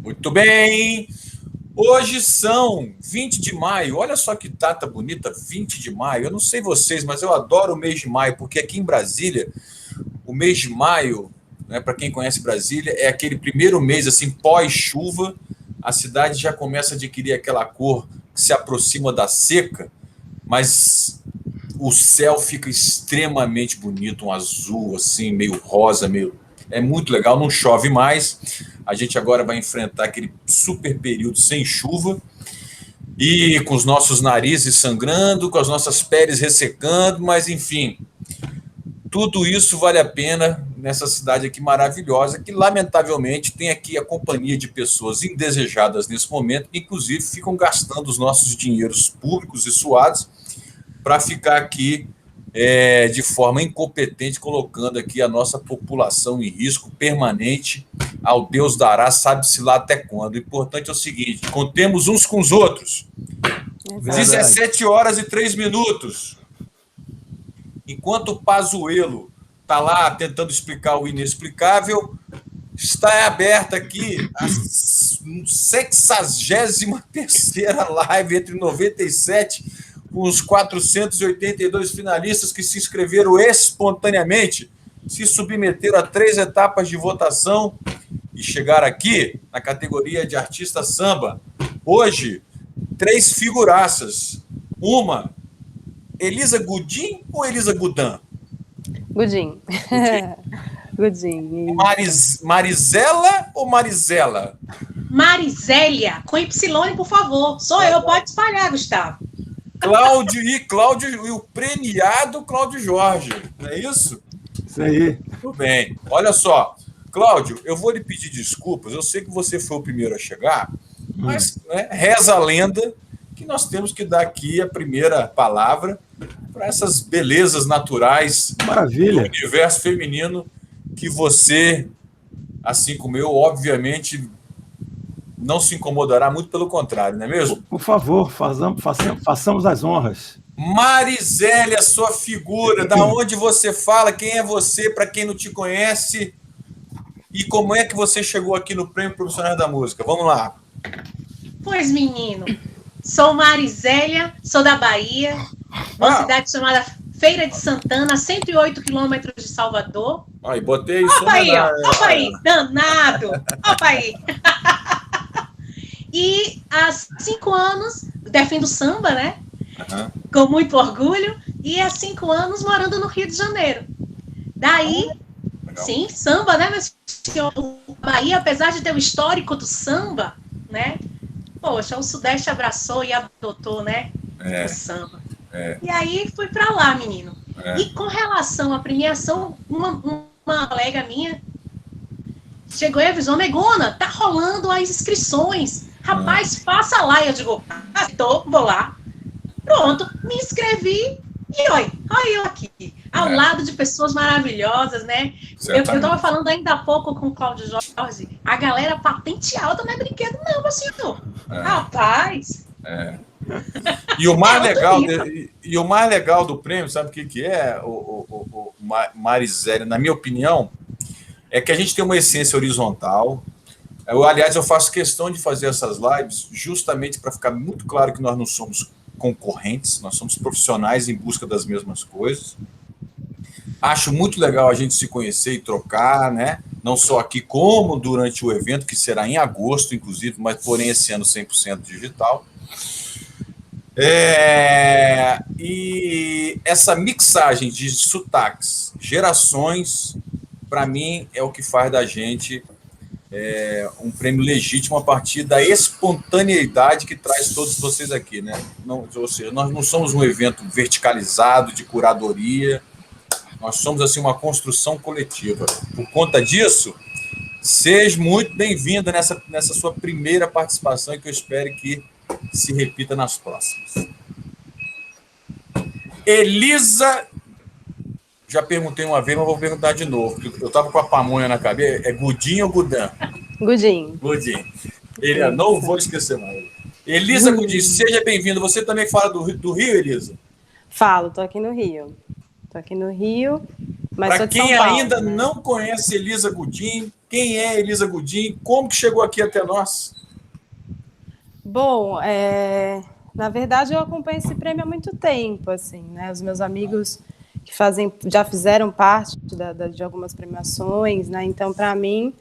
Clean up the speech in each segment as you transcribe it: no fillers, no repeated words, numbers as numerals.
Muito bem. Hoje são 20 de maio. Olha só que data bonita, 20 de maio. Eu não sei vocês, mas eu adoro o mês de maio, porque aqui em Brasília, o mês de maio, né, para quem conhece Brasília, é aquele primeiro mês assim pós-chuva. A cidade já começa a adquirir aquela cor que se aproxima da seca, mas o céu fica extremamente bonito, um azul assim, meio rosa, meio... É muito legal, não chove mais. A gente agora vai enfrentar aquele super período sem chuva e com os nossos narizes sangrando, com as nossas peles ressecando, mas enfim, tudo isso vale a pena nessa cidade aqui maravilhosa, que lamentavelmente tem aqui a companhia de pessoas indesejadas nesse momento, que inclusive ficam gastando os nossos dinheiros públicos e suados para ficar aqui de forma incompetente, colocando aqui a nossa população em risco permanente. Ao Deus dará, sabe-se lá até quando. O importante é o seguinte: contemos uns com os outros. 17 horas e 3 minutos. Enquanto o Pazuello está lá tentando explicar o inexplicável, está aberta aqui a 63ª live entre 97 com os 482 finalistas que se inscreveram espontaneamente, se submeteram a 3 etapas de votação e chegaram aqui na categoria de artista samba. Hoje, 3 figuraças. Uma, Elisa Gudim ou Elisa Gudan? Gudim. Gudim. Marizela ou Marizela? Marizélia, com Y, por favor. Sou eu, pode espalhar, Gustavo. Cláudio e o premiado Cláudio Jorge, não é isso? Isso aí. Tudo bem. Olha só, Cláudio, eu vou lhe pedir desculpas. Eu sei que você foi o primeiro a chegar, mas reza a lenda que nós temos que dar aqui a primeira palavra para essas belezas naturais do universo feminino que você, assim como eu, obviamente não se incomodará, muito pelo contrário, não é mesmo? Por favor, façamos as honras. Marizélia, sua figura, da onde você fala, quem é você, para quem não te conhece, e como é que você chegou aqui no Prêmio Profissional da Música? Vamos lá. Pois, menino, sou Marizélia, sou da Bahia, uma cidade chamada Feira de Santana, 108 quilômetros de Salvador. Aí, botei isso. Opa aí, danado. Opa aí. E há 5 anos, defendo samba, né? Com muito orgulho. E há 5 anos morando no Rio de Janeiro. Daí, sim, samba, né? Mas Bahia, apesar de ter o histórico do samba, né? Poxa, o Sudeste abraçou e adotou, né? O samba. E aí fui para lá, menino. E com relação à premiação, uma colega minha chegou e avisou: Megona, tá rolando as inscrições. Rapaz, faça lá. E eu digo: vou lá. Pronto, me inscrevi e olha eu aqui, ao lado de pessoas maravilhosas, né? Eu estava falando ainda há pouco com o Cláudio Jorge, a galera patente alta não é brinquedo não, meu senhor. Rapaz. E o mais legal do prêmio, sabe o que é, o Marizélia, na minha opinião, é que a gente tem uma essência horizontal. Aliás, eu faço questão de fazer essas lives justamente para ficar muito claro que nós não somos concorrentes, nós somos profissionais em busca das mesmas coisas. Acho muito legal a gente se conhecer e trocar, né? Não só aqui, como durante o evento, que será em agosto, inclusive, mas porém esse ano 100% digital. E essa mixagem de sotaques, gerações, para mim, é o que faz da gente um prêmio legítimo a partir da espontaneidade que traz todos vocês aqui, né? Ou seja, nós não somos um evento verticalizado de curadoria, nós somos assim uma construção coletiva. Por conta disso, seja muito bem-vinda nessa sua primeira participação e que eu espero que se repita nas próximas. Elisa, já perguntei uma vez, mas vou perguntar de novo. Eu estava com a pamonha na cabeça. É Gudim ou Gudan? Gudim. Gudim. Não vou esquecer mais. Elisa Gudim, seja bem-vinda. Você também fala do Rio, Elisa? Falo, tô aqui no Rio. Mas Para sou de São quem Paulo, ainda né? não conhece Elisa Gudim, quem é Elisa Gudim? Como que chegou aqui até nós? Bom, na verdade eu acompanho esse prêmio há muito tempo, assim, né? Os meus amigos que já fizeram parte de algumas premiações, né? Então, para mim,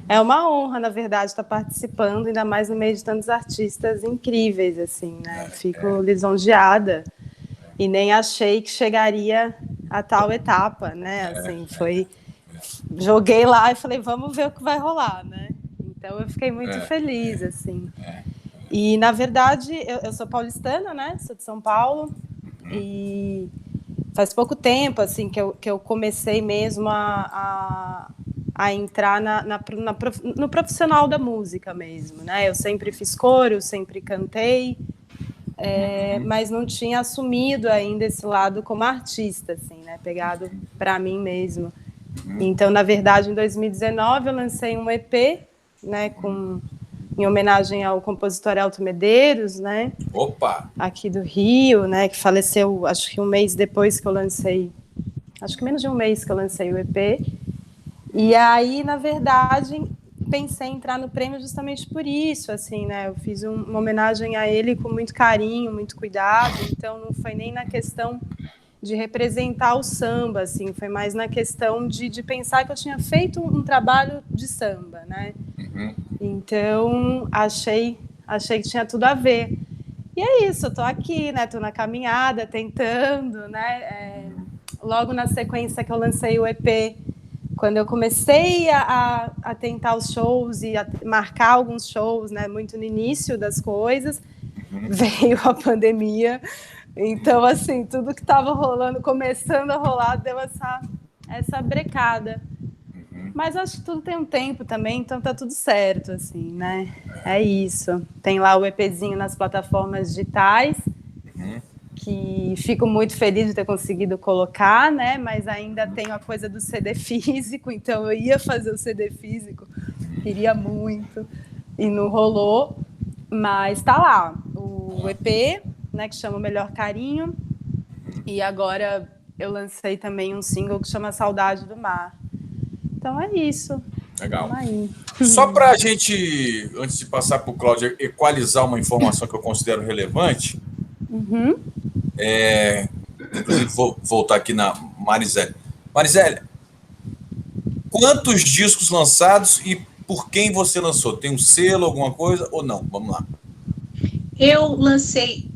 é uma honra, na verdade, estar participando, ainda mais no meio de tantos artistas incríveis, assim, né? Fico lisonjeada e nem achei que chegaria a tal etapa, né? Assim, joguei lá e falei, vamos ver o que vai rolar, né? Então eu fiquei muito feliz, assim. E, na verdade, eu sou paulistana, né? Sou de São Paulo e faz pouco tempo, assim, que eu comecei mesmo a entrar no profissional da música mesmo, né? Eu sempre fiz coro, sempre cantei, mas não tinha assumido ainda esse lado como artista, assim, né? Pegado para mim mesmo. Então, na verdade, em 2019 eu lancei um EP, né? Em homenagem ao compositor Elton Medeiros, né? Opa! Aqui do Rio, né? Que faleceu, acho que um mês depois que eu lancei, acho que menos de um mês que eu lancei o EP. E aí, na verdade, pensei em entrar no prêmio justamente por isso, assim, né? Eu fiz uma homenagem a ele com muito carinho, muito cuidado. Então, não foi nem na questão de representar o samba, assim, foi mais na questão de pensar que eu tinha feito um trabalho de samba, né? Então, achei que tinha tudo a ver. E é isso, eu tô aqui, né? Tô na caminhada, tentando, né? Logo na sequência que eu lancei o EP, quando eu comecei a tentar os shows e a marcar alguns shows, né? Muito no início das coisas, veio a pandemia. Então, assim, tudo que estava rolando, começando a rolar, deu essa brecada. Mas acho que tudo tem um tempo também, então tá tudo certo, assim, né? É isso. Tem lá o EPzinho nas plataformas digitais, que fico muito feliz de ter conseguido colocar, né? Mas ainda tenho a coisa do CD físico, então eu ia fazer o CD físico, queria muito, e não rolou. Mas tá lá, o EP, né, que chama O Melhor Carinho, e agora eu lancei também um single que chama Saudade do Mar. Então é isso. Legal. Vamos aí. Só para a gente, antes de passar para o Cláudio, equalizar uma informação que eu considero relevante, inclusive vou voltar aqui na Mariselle. Mariselle, quantos discos lançados e por quem você lançou? Tem um selo, alguma coisa ou não? Vamos lá. Eu lancei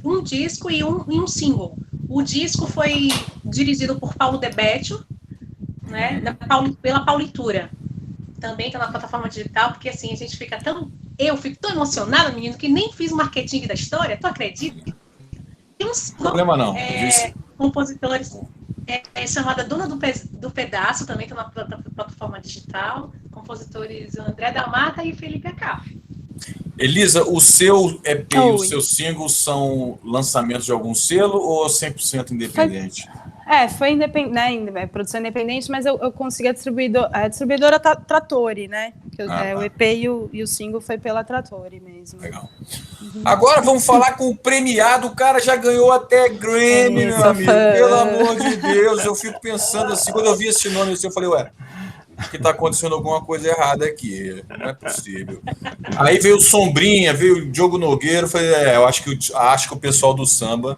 um disco e um single. O disco foi dirigido por Paulo Debetio, né, pela Paulitura. Também está na plataforma digital, porque assim, a gente fica eu fico tão emocionada, menino, que nem fiz o marketing da história, tu acredita? Tem uns problema não. Compositores chamada Dona do Pedaço, também está na plataforma digital, compositores André da Mata e Felipe Acaf. Elisa, o seu EP e o seu single são lançamentos de algum selo ou 100% independente? Foi independente, né, produção independente, mas eu consegui a distribuidora Trattori, né? O EP e o single foi pela Trattori mesmo. Legal. Agora vamos falar com o premiado, o cara já ganhou até Grammy, meu amigo. Pelo amor de Deus, eu fico pensando assim, quando eu vi esse nome assim, eu falei, acho que está acontecendo alguma coisa errada aqui, não é possível. Aí veio o Sombrinha, veio o Diogo Nogueira, eu falei, eu acho que o pessoal do samba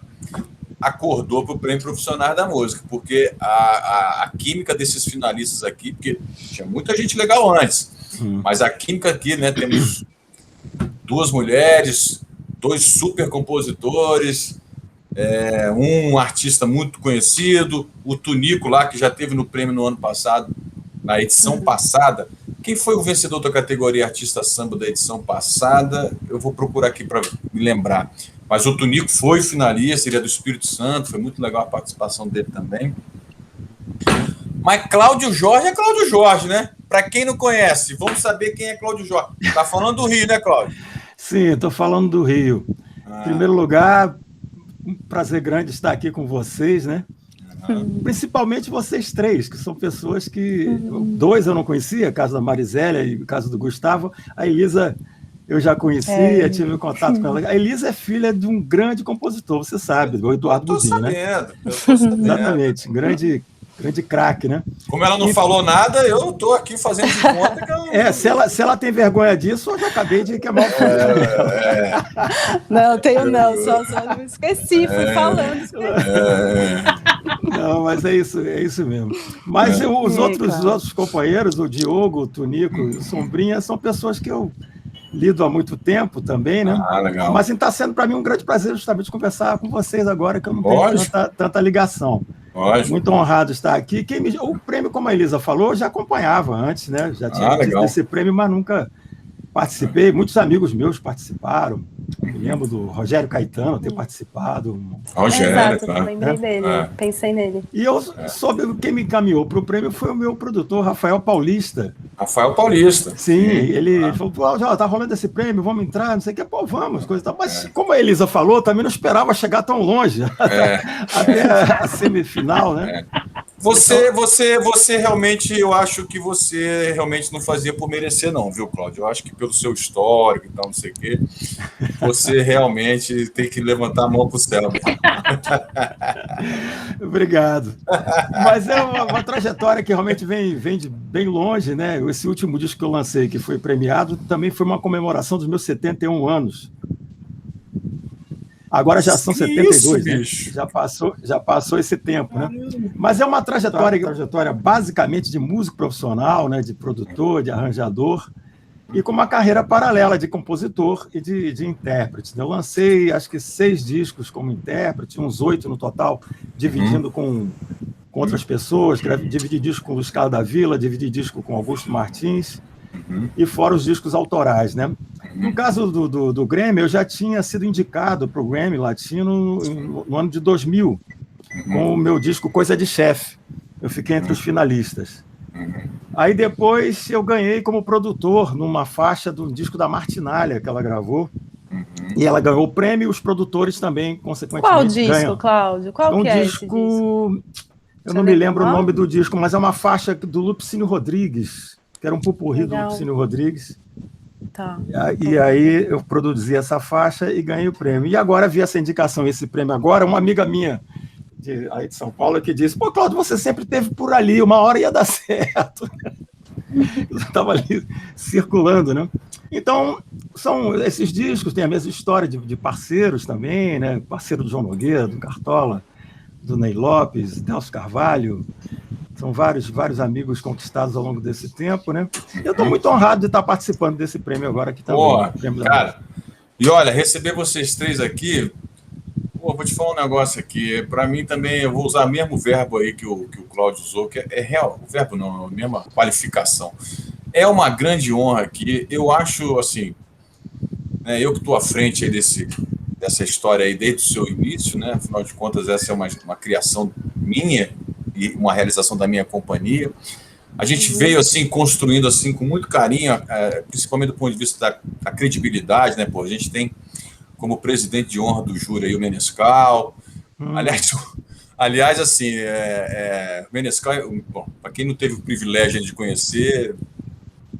acordou para o Prêmio Profissional da Música, porque a química desses finalistas aqui, porque tinha muita gente legal antes, mas a química aqui, né, temos 2 mulheres, 2 super compositores, um artista muito conhecido, o Tunico lá, que já teve no prêmio no ano passado, na edição passada. Quem foi o vencedor da categoria Artista Samba da edição passada? Eu vou procurar aqui para me lembrar. Mas o Tunico foi finalista, ele é do Espírito Santo, foi muito legal a participação dele também. Mas Cláudio Jorge é Cláudio Jorge, né? Para quem não conhece, vamos saber quem é Cláudio Jorge. Tá falando do Rio, né, Cláudio? Sim, estou falando do Rio. Em primeiro lugar, um prazer grande estar aqui com vocês, né? Principalmente vocês 3, que são pessoas que... 2 eu não conhecia, caso da Marisela e o caso do Gustavo. A Elisa eu já conhecia, tive contato com ela. A Elisa é filha de um grande compositor, você sabe, o Eduardo Gudim, né? Eu tô sabendo. Exatamente, grande grande craque, né? Como ela não falou nada, eu estou aqui fazendo de conta que eu... se ela tem vergonha disso, eu já acabei de queimar o fogo. Não, tenho não, só esqueci, fui falando. Não, mas é isso mesmo. Mas os outros companheiros, o Diogo, o Tunico e o Sombrinha, são pessoas que eu lido há muito tempo também, né? Legal. Mas está sendo para mim um grande prazer justamente conversar com vocês agora, que eu não tenho tanta ligação. Lógico. Muito honrado estar aqui. O prêmio, como a Elisa falou, eu já acompanhava antes, né? Já tinha visto esse prêmio, mas nunca participei. Muitos amigos meus participaram. Me lembro do Rogério Caetano ter participado. Rogério, exato, lembrei dele, pensei nele. E eu soube, quem me encaminhou para o prêmio foi o meu produtor, Rafael Paulista. Rafael Paulista. Sim, ele falou, pô, já tá rolando esse prêmio, vamos entrar, não sei o que, pô, vamos, coisa e tal. Mas como a Elisa falou, também não esperava chegar tão longe, até a semifinal, né? Você realmente, eu acho que você realmente não fazia por merecer, não, viu, Cláudio? Eu acho que pelo seu histórico e tal, não sei o quê, você realmente tem que levantar a mão pro céu. Obrigado. Mas é uma trajetória que realmente vem de bem longe, né? Esse último disco que eu lancei, que foi premiado, também foi uma comemoração dos meus 71 anos. Agora já são 72, né? Já passou esse tempo, né? Mas é uma trajetória basicamente de músico profissional, né? De produtor, de arranjador, e com uma carreira paralela de compositor e de intérprete. Eu lancei, acho que 6 discos como intérprete, uns 8 no total, dividindo com outras pessoas, dividi disco com Luiz Carlos da Vila, dividi disco com Augusto Martins, e fora os discos autorais, né? No caso do Grammy, eu já tinha sido indicado para o Grammy Latino no ano de 2000, com o meu disco Coisa de Chefe. Eu fiquei entre os finalistas. Aí depois eu ganhei como produtor numa faixa do disco da Martinalha que ela gravou. E ela ganhou o prêmio e os produtores também, consequentemente, Qual disco, ganham. Cláudio? Qual que é esse disco? Eu não me lembro o nome do disco, mas é uma faixa do Lupicínio Rodrigues, que era um pupurri do Lupicínio Rodrigues. Tá. E aí eu produzi essa faixa e ganhei o prêmio. E agora vi essa indicação, esse prêmio agora, uma amiga minha aí de São Paulo que disse, pô, Cláudio, você sempre esteve por ali, uma hora ia dar certo. Eu estava ali circulando, né? Então, são esses discos, tem a mesma história de parceiros também, né? Parceiro do João Nogueira, do Cartola, do Ney Lopes, Nelson Carvalho. São vários amigos conquistados ao longo desse tempo, né? Eu estou muito honrado de estar participando desse prêmio agora aqui também. Pô, cara, e olha, receber vocês três aqui, pô, vou te falar um negócio aqui, para mim também, eu vou usar o mesmo verbo aí que o Cláudio usou, que é real, o verbo não, a mesma qualificação. É uma grande honra aqui, eu acho, assim, né, eu que estou à frente aí dessa história aí desde o seu início, né? Afinal de contas, essa é uma criação minha, e uma realização da minha companhia. A gente veio assim construindo assim com muito carinho, principalmente do ponto de vista da credibilidade, né? Pô, a gente tem como presidente de honra do júri aí o Menescal. Aliás, assim, o Menescal, bom, para quem não teve o privilégio de conhecer,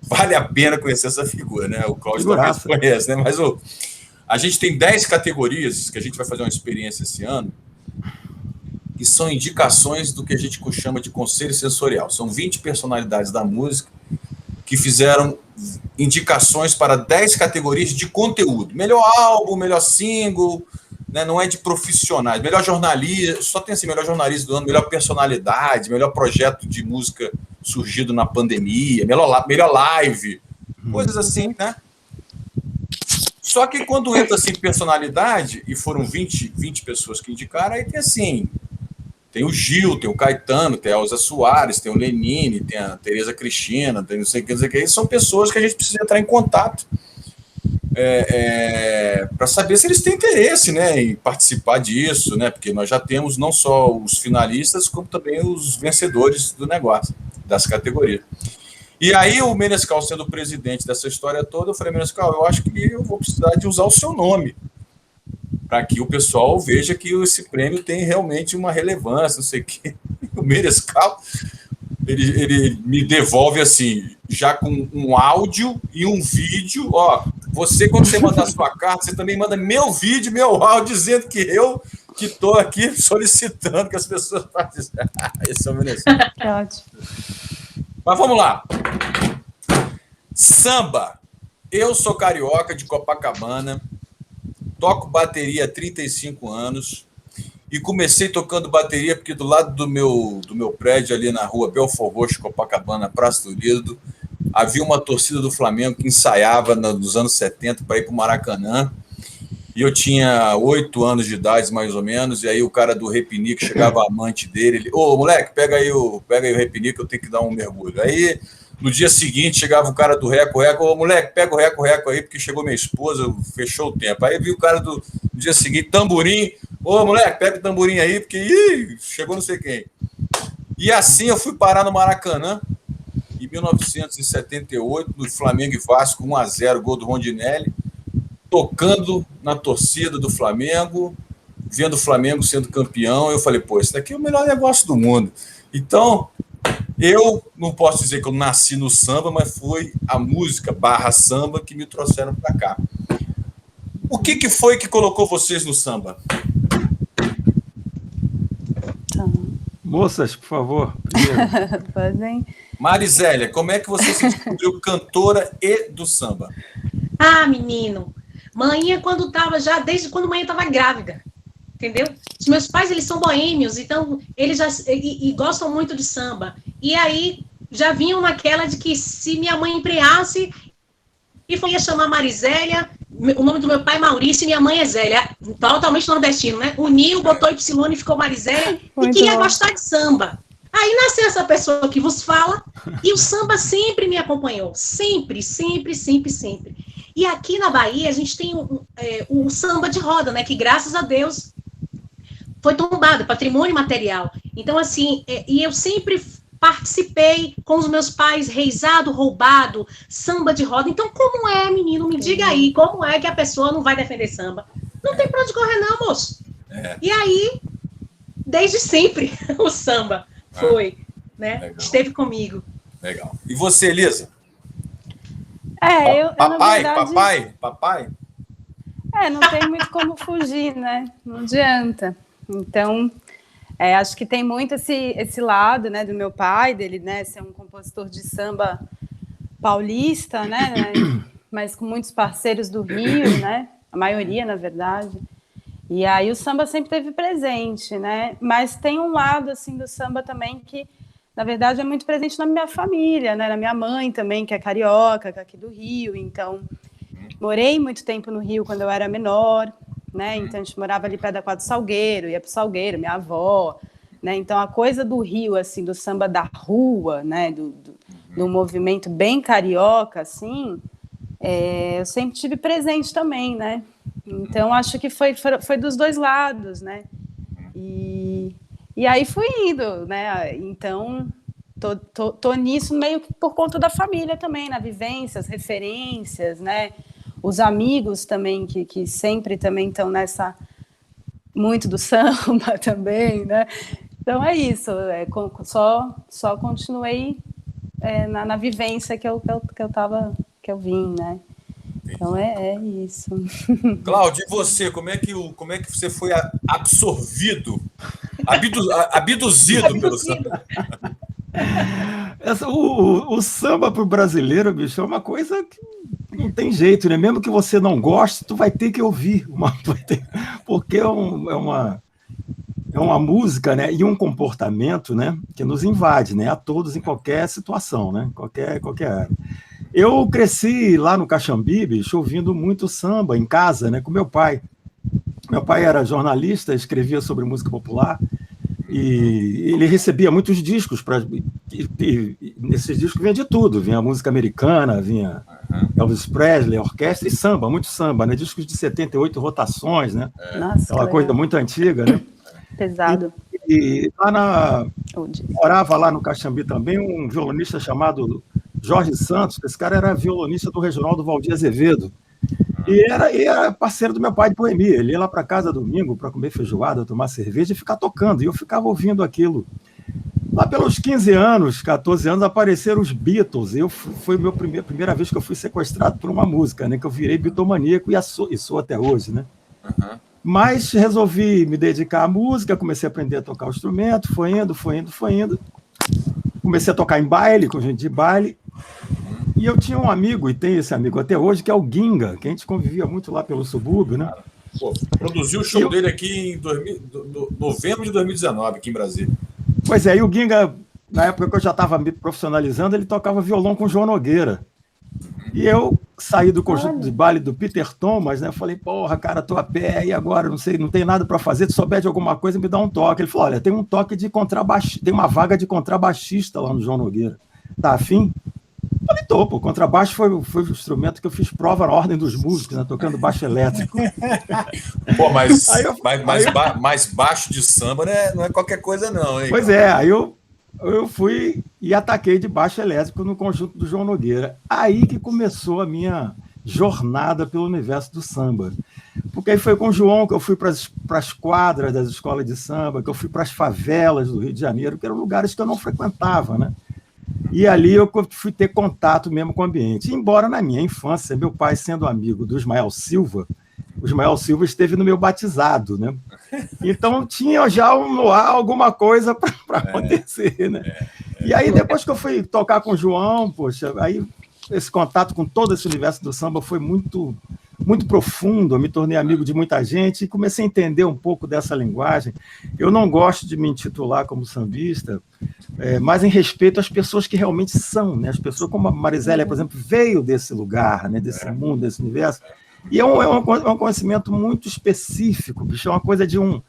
vale a pena conhecer essa figura, né? O Cláudio também conhece, né? Mas a gente tem 10 categorias que a gente vai fazer uma experiência esse ano, que são indicações do que a gente chama de conselho sensorial. São 20 personalidades da música que fizeram indicações para 10 categorias de conteúdo. Melhor álbum, melhor single, né? Não é de profissionais. Melhor jornalista, só tem assim, melhor jornalista do ano, melhor personalidade, melhor projeto de música surgido na pandemia, melhor live, coisas assim, né? Só que quando entra assim personalidade, e foram 20 pessoas que indicaram, aí tem assim... Tem o Gil, tem o Caetano, tem a Elza Soares, tem o Lenine, tem a Tereza Cristina, tem não sei o que. São pessoas que a gente precisa entrar em contato para saber se eles têm interesse, né, em participar disso, né? Porque nós já temos não só os finalistas, como também os vencedores do negócio, das categorias. E aí o Menescal, sendo o presidente dessa história toda, eu falei, Menescal, eu acho que eu vou precisar de usar o seu nome, para que o pessoal veja que esse prêmio tem realmente uma relevância, não sei o quê. O Menescal, ele me devolve assim, já com um áudio e um vídeo. Ó, você, quando você mandar sua carta, você também manda meu vídeo, meu áudio, dizendo que eu que estou aqui solicitando que as pessoas participem. Esse é o meu. É ótimo. Mas vamos lá. Samba. Eu sou carioca de Copacabana, toco bateria há 35 anos e comecei tocando bateria porque do lado do meu prédio, ali na rua Belfort Roxo, Copacabana, Praça do Lido, havia uma torcida do Flamengo que ensaiava nos anos 70 para ir para o Maracanã. E eu tinha 8 anos de idade, mais ou menos, e aí o cara do repinique chegava, a amante dele, ele, ô, moleque, pega aí o repinique, eu tenho que dar um mergulho. Aí, no dia seguinte, chegava o cara do reco-reco, ô, moleque, pega o reco-reco aí, porque chegou minha esposa, fechou o tempo. Aí vi o cara no dia seguinte, tamborim, ô, moleque, pega o tamborim aí, porque chegou não sei quem. E assim eu fui parar no Maracanã, em 1978, no Flamengo e Vasco, 1-0, gol do Rondinelli, tocando na torcida do Flamengo, vendo o Flamengo sendo campeão, eu falei, pô, esse daqui é o melhor negócio do mundo. Então, eu não posso dizer que eu nasci no samba, mas foi a música / samba que me trouxeram para cá. O que foi que colocou vocês no samba? Moças, por favor. Podem. Marizélia, como é que você se descobriu cantora e do samba? Ah, menino, manhã quando tava já, desde quando manhã estava grávida, entendeu? Os meus pais, eles são boêmios, então eles já e gostam muito de samba. E aí já vinham naquela de que se minha mãe empreasse e ia chamar Marizélia, o nome do meu pai é Maurício e minha mãe é Zélia, totalmente nordestino, né? Uniu, botou Y e ficou Marizélia, e que ia gostar de samba. Aí nasceu essa pessoa que vos fala, e o samba sempre me acompanhou, sempre, sempre, sempre, sempre. E aqui na Bahia a gente tem o samba de roda, né? Que graças a Deus foi tombado, patrimônio material. Então, assim, e eu sempre participei com os meus pais, reizado, roubado, samba de roda. Então, como é, menino? Me diga aí, como é que a pessoa não vai defender samba? Não tem pra onde correr, não, moço. E aí, desde sempre, o samba foi, né? Legal. Esteve comigo. Legal. E você, Elisa? Na verdade, papai? Não tem muito como fugir, né? Não adianta. Então, acho que tem muito esse lado, né, do meu pai, dele, né, ser um compositor de samba paulista, né, mas com muitos parceiros do Rio, né, a maioria, na verdade. E aí o samba sempre teve presente, né, mas tem um lado, assim, do samba também que, na verdade, é muito presente na minha família, né, na minha mãe também, que é carioca, que é aqui do Rio, então morei muito tempo no Rio quando eu era menor, né, então a gente morava ali perto da Quadra do Salgueiro, ia para o Salgueiro, minha avó, né, então a coisa do Rio, assim, do samba da rua, né, do movimento bem carioca, assim, eu sempre tive presente também, né, então acho que foi dos dois lados, né, e aí fui indo, né, então tô nisso meio que por conta da família também, na vivência, as referências, né, os amigos também, que sempre também estão nessa, muito do samba também, né, então é isso, só continuei na vivência que eu vim, né, então é isso. Cláudio, e você, como é que você foi absorvido, abduzido pelo samba? O samba para o brasileiro, bicho, é uma coisa que não tem jeito, né? Mesmo que você não goste, tu vai ter que ouvir, porque é uma música, né? E um comportamento, né? Que nos invade, né? A todos em qualquer situação, né? Qualquer área. Eu cresci lá no Caxambi, bicho, ouvindo muito samba em casa, né? Com meu pai. Meu pai era jornalista, escrevia sobre música popular. E ele recebia muitos discos, e nesses discos vinha de tudo, vinha música americana, vinha Elvis Presley, orquestra e samba, muito samba, né? Discos de 78 rotações, né? Nossa, aquela coisa muito antiga, né? Pesado. E morava lá no Caxambi também um violonista chamado Jorge Santos, esse cara era violonista do Reginaldo Valdir Azevedo, e era parceiro do meu pai de boemia. Ele ia lá para casa domingo para comer feijoada, tomar cerveja e ficar tocando, e eu ficava ouvindo aquilo. Lá pelos 15 anos, 14 anos, apareceram os Beatles. Foi a primeira vez que eu fui sequestrado por uma música, né? Que eu virei bitomaníaco e sou até hoje, né? Mas resolvi me dedicar à música, comecei a aprender a tocar o instrumento, foi indo. Comecei a tocar em baile, com gente de baile. E eu tinha um amigo, e tenho esse amigo até hoje, que é o Ginga, que a gente convivia muito lá pelo subúrbio, né? Pô, produziu o show dele aqui em novembro de 2019, aqui em Brasília. Pois é, e o Ginga, na época que eu já estava me profissionalizando, ele tocava violão com o João Nogueira. E eu saí do conjunto de baile do Peter Thomas, né? Eu falei, porra, cara, tô a pé, e agora? Não sei, não tem nada para fazer, se souber de alguma coisa, me dá um toque. Ele falou, olha, tem um toque de contrabaixista, tem uma vaga de contrabaixista lá no João Nogueira. Tá afim? Eu falei, tô, pô, contrabaixo foi o instrumento que eu fiz prova na ordem dos músicos, né? Tocando baixo elétrico. Pô, mas baixo de samba, né? Não é qualquer coisa não, hein? Pois é, aí eu fui e ataquei de baixo elétrico no conjunto do João Nogueira. Aí que começou a minha jornada pelo universo do samba. Porque aí foi com o João que eu fui para as quadras das escolas de samba, que eu fui para as favelas do Rio de Janeiro, que eram lugares que eu não frequentava, né? E ali eu fui ter contato mesmo com o ambiente. Embora na minha infância, meu pai sendo amigo do Ismael Silva, o Ismael Silva esteve no meu batizado, né? Então tinha já no ar alguma coisa para acontecer, né? E aí depois que eu fui tocar com o João, poxa, aí esse contato com todo esse universo do samba foi muito muito profundo, eu me tornei amigo de muita gente e comecei a entender um pouco dessa linguagem. Eu não gosto de me intitular como sambista, mas em respeito às pessoas que realmente são, né? As pessoas como a Marisélia, por exemplo, veio desse lugar, né? Desse mundo, desse universo, e é um conhecimento muito específico, bicho, é uma coisa de um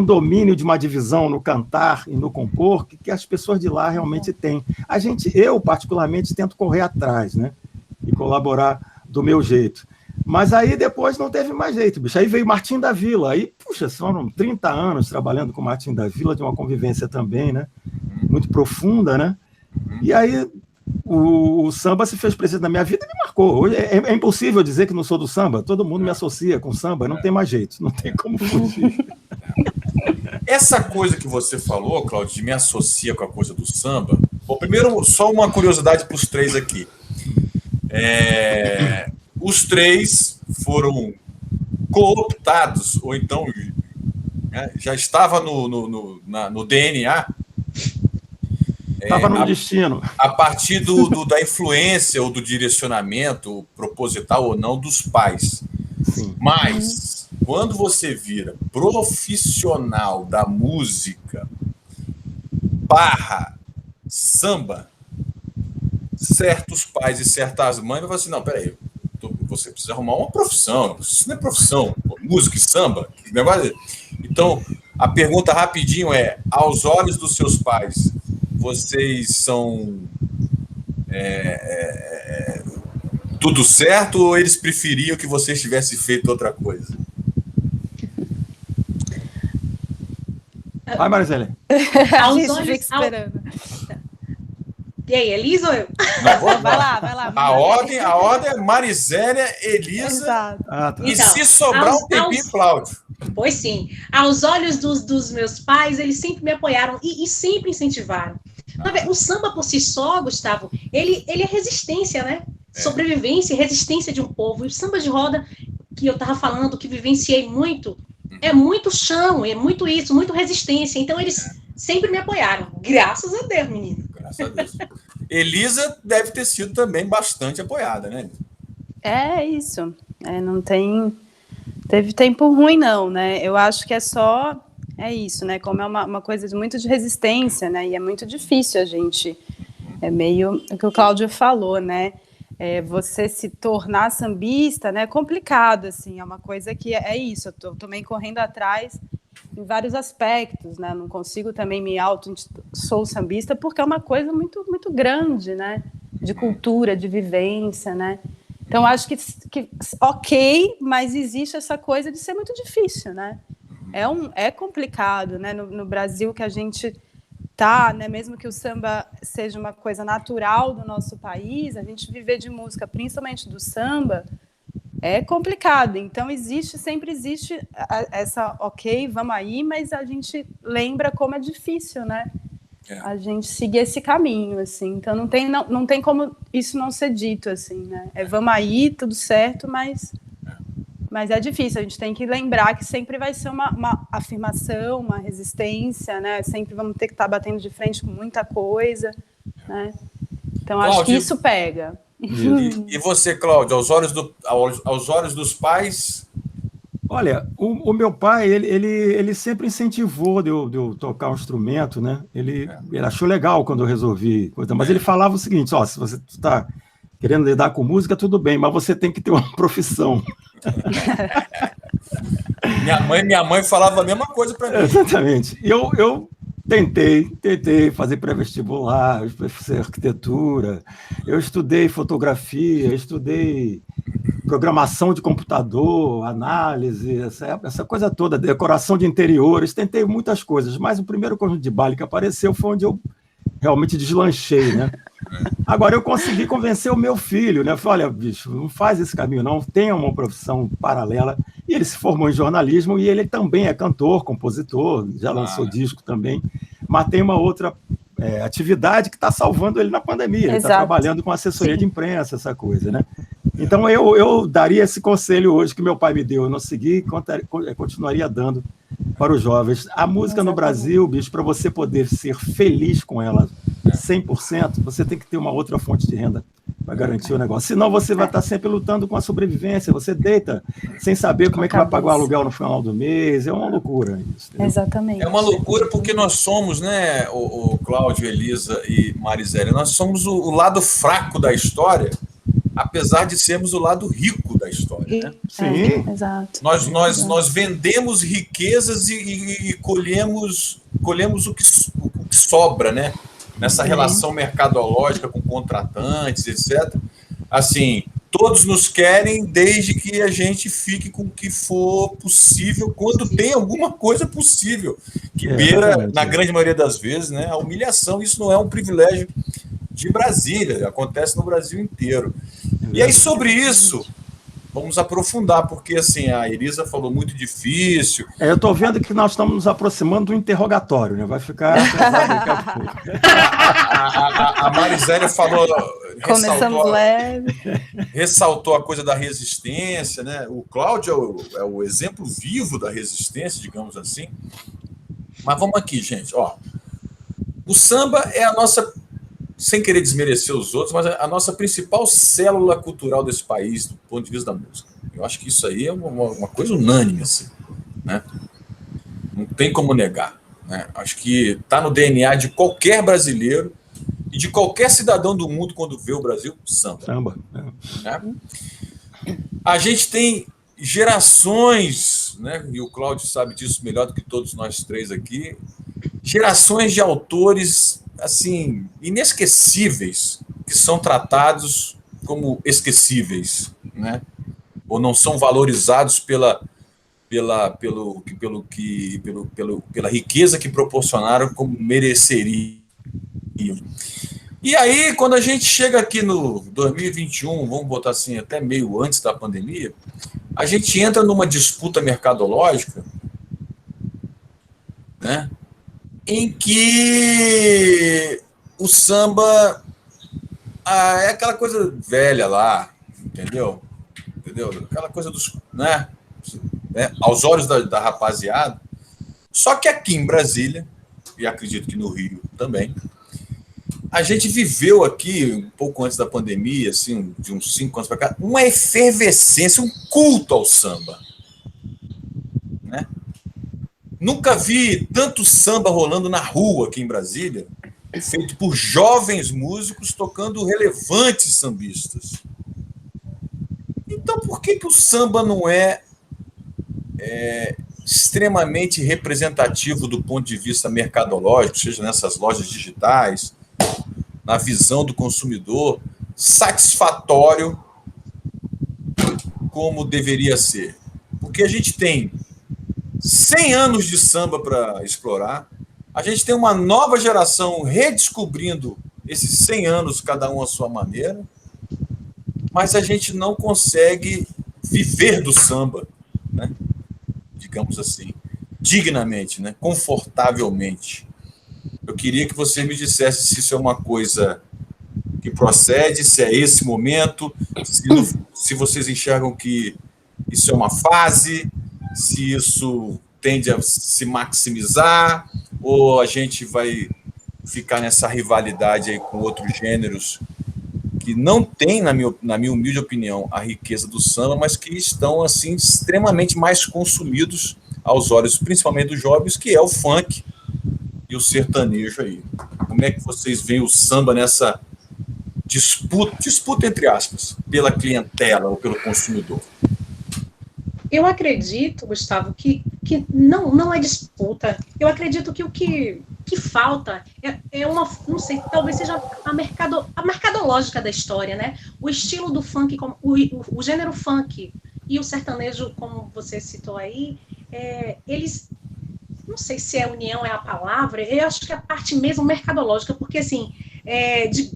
domínio, de uma divisão no cantar e no compor, que as pessoas de lá realmente têm. Eu particularmente, tento correr atrás, né? E colaborar do meu jeito. Mas aí depois não teve mais jeito, bicho. Aí veio Martim da Vila. Aí, puxa, foram 30 anos trabalhando com Martim da Vila, de uma convivência também, né? Muito profunda, né? E aí o samba se fez presente na minha vida e me marcou. Hoje é impossível dizer que não sou do samba. Todo mundo me associa com samba, não tem mais jeito, não tem como fugir. Essa coisa que você falou, Cláudio, de me associa com a coisa do samba. Bom, primeiro, só uma curiosidade para os três aqui. Os três foram cooptados, ou então já estava no DNA. Estava no destino. A partir da influência ou do direcionamento, proposital ou não, dos pais. Sim. Mas, quando você vira profissional da música / samba, certos pais e certas mães vão falar assim, não, peraí, você precisa arrumar uma profissão, isso não é profissão, música e samba, que negócio. Então, a pergunta rapidinho é, aos olhos dos seus pais, vocês são tudo certo ou eles preferiam que vocês tivessem feito outra coisa? Vai, Marisélia. Aos olhos... E aí, Elisa ou eu? Não, vai lá. A ordem é Marisélia, Elisa e então, se sobrar um tempinho, Cláudio. Pois sim. Aos olhos dos meus pais, eles sempre me apoiaram e sempre incentivaram. O samba por si só, Gustavo, ele é resistência, né? Sobrevivência e resistência de um povo. E o samba de roda, que eu estava falando, que vivenciei muito, é muito chão, é muito isso, muito resistência. Então, eles sempre me apoiaram. Graças a Deus, menino. Graças a Deus. Elisa deve ter sido também bastante apoiada, né? É isso. Não teve tempo ruim, não, né? Eu acho que é isso, né? Como é uma coisa muito de resistência, né? E é muito difícil a gente... É meio o que o Cláudio falou, né? Você se tornar sambista, né? É complicado, assim. É uma coisa que é isso. Eu tô também correndo atrás em vários aspectos, né? Não consigo também sou sambista porque é uma coisa muito, muito grande, né? De cultura, de vivência, né? Então, acho que ok, mas existe essa coisa de ser muito difícil, né? É complicado, né? No Brasil que a gente tá, né? Mesmo que o samba seja uma coisa natural do nosso país, a gente viver de música, principalmente do samba, é complicado. Então, sempre existe essa, ok, vamos aí, mas a gente lembra como é difícil, né? A gente seguir esse caminho, assim. Então, não tem como isso não ser dito, assim, né? Vamos aí, tudo certo, mas Mas é difícil, a gente tem que lembrar que sempre vai ser uma afirmação, uma resistência, né? Sempre vamos ter que estar batendo de frente com muita coisa, né? Então, Cláudio, acho que isso pega. E você, Cláudio, aos olhos dos pais? Olha, o meu pai, ele sempre incentivou de eu tocar um instrumento, né? Ele achou legal quando eu resolvi, mas ele falava o seguinte, ó, se você está querendo lidar com música, tudo bem, mas você tem que ter uma profissão. Minha mãe falava a mesma coisa para mim. Exatamente. Eu tentei fazer pré-vestibular, fazer arquitetura, eu estudei fotografia, estudei programação de computador, análise, essa coisa toda, decoração de interiores, tentei muitas coisas, mas o primeiro conjunto de baile que apareceu foi onde eu realmente deslanchei, né? Agora, eu consegui convencer o meu filho, né? Falei, olha, bicho, não faz esse caminho, não, tenha uma profissão paralela. E ele se formou em jornalismo e ele também é cantor, compositor, já lançou disco também, mas tem uma outra atividade que está salvando ele na pandemia. Ele está trabalhando com assessoria de imprensa, essa coisa, né? Então, eu daria esse conselho hoje que meu pai me deu, eu não segui, continuaria dando para os jovens. A música no Brasil, bicho, para você poder ser feliz com ela 100%, você tem que ter uma outra fonte de renda para garantir o negócio. Senão você vai estar sempre lutando com a sobrevivência, você deita sem saber como é que vai pagar o aluguel no final do mês, é uma loucura isso. Exatamente. É uma loucura porque nós somos, né, o Cláudio, Elisa e Marisele, nós somos o lado fraco da história, apesar de sermos o lado rico da história, né? Sim. Exato. Nós vendemos riquezas e colhemos o que sobra, né? Nessa relação mercadológica com contratantes, etc. Assim, todos nos querem desde que a gente fique com o que for possível, quando tem alguma coisa possível, que beira, na grande maioria das vezes, né, a humilhação. Isso não é um privilégio de Brasília, acontece no Brasil inteiro. E aí, sobre isso, vamos aprofundar, porque assim, a Elisa falou muito difícil. Eu estou vendo que nós estamos nos aproximando do interrogatório, né? Vai ficar pesado daqui a pouco. A Marisele falou, ressaltou a coisa da resistência, né? O Cláudio é o exemplo vivo da resistência, digamos assim. Mas vamos aqui, gente. Ó, o samba é a nossa, sem querer desmerecer os outros, mas a nossa principal célula cultural desse país, do ponto de vista da música. Eu acho que isso aí é uma coisa unânime, assim, né? Não tem como negar, né? Acho que está no DNA de qualquer brasileiro e de qualquer cidadão do mundo quando vê o Brasil, samba. Samba. Né? A gente tem gerações, né? E o Cláudio sabe disso melhor do que todos nós três aqui, gerações de autores assim, inesquecíveis, que são tratados como esquecíveis, né? Ou não são valorizados pela riqueza que proporcionaram como mereceriam. E aí, quando a gente chega aqui no 2021, vamos botar assim, até meio antes da pandemia, a gente entra numa disputa mercadológica, né? Em que o samba é aquela coisa velha lá, entendeu? Aquela coisa dos, né? Aos olhos da rapaziada. Só que aqui em Brasília, e acredito que no Rio também, a gente viveu aqui, um pouco antes da pandemia, assim, de uns 5 anos para cá, uma efervescência, um culto ao samba, né? Nunca vi tanto samba rolando na rua aqui em Brasília, feito por jovens músicos tocando relevantes sambistas. Então, por que o samba não é extremamente representativo do ponto de vista mercadológico, seja nessas lojas digitais, na visão do consumidor, satisfatório como deveria ser? Porque a gente tem 100 anos de samba para explorar, a gente tem uma nova geração redescobrindo esses 100 anos, cada um à sua maneira, mas a gente não consegue viver do samba, né? Digamos assim, dignamente, né? Confortavelmente. Eu queria que você me dissesse se isso é uma coisa que procede, se é esse momento, se vocês enxergam que isso é uma fase, se isso tende a se maximizar, ou a gente vai ficar nessa rivalidade aí com outros gêneros que não tem, na minha humilde opinião, a riqueza do samba, mas que estão assim extremamente mais consumidos aos olhos, principalmente dos jovens, que é o funk e o sertanejo aí. Como é que vocês veem o samba nessa disputa entre aspas, pela clientela ou pelo consumidor? Eu acredito, Gustavo, que não é disputa. Eu acredito que o que falta é uma, não sei, talvez seja a mercadológica da história, né? O estilo do funk, o gênero funk e o sertanejo, como você citou aí, eles, não sei se união é a palavra, eu acho que é a parte mesmo mercadológica, porque assim,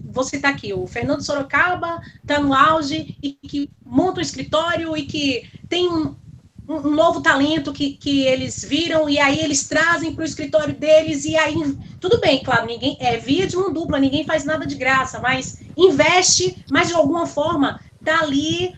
vou citar aqui, o Fernando Sorocaba está no auge e que monta um escritório e que tem um novo talento que eles viram e aí eles trazem para o escritório deles e aí, tudo bem, claro, ninguém via de mão dupla, ninguém faz nada de graça, mas investe, mas de alguma forma está ali,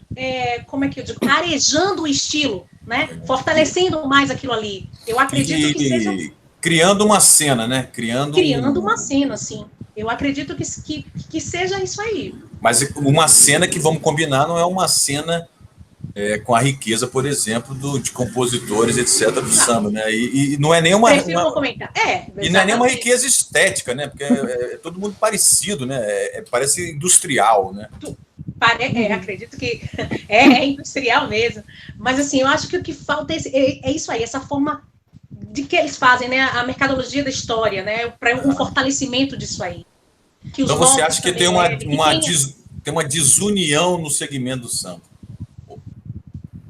como é que eu digo, arejando o estilo, né? Fortalecendo mais aquilo ali. Eu acredito que seja... Criando uma cena, né? Criando uma cena, sim. Eu acredito que seja isso aí. Mas uma cena que, vamos combinar, não é uma cena com a riqueza, por exemplo, de compositores, etc., do samba, né? E não é nenhuma... Prefiro comentar. E não é nenhuma riqueza estética, né? Porque é todo mundo parecido, né? Parece industrial, né? Acredito que é industrial mesmo. Mas, assim, eu acho que o que falta é isso aí, essa forma de que eles fazem, né? A mercadologia da história, né? Para um fortalecimento disso aí. Então você acha que tem uma desunião no segmento do samba?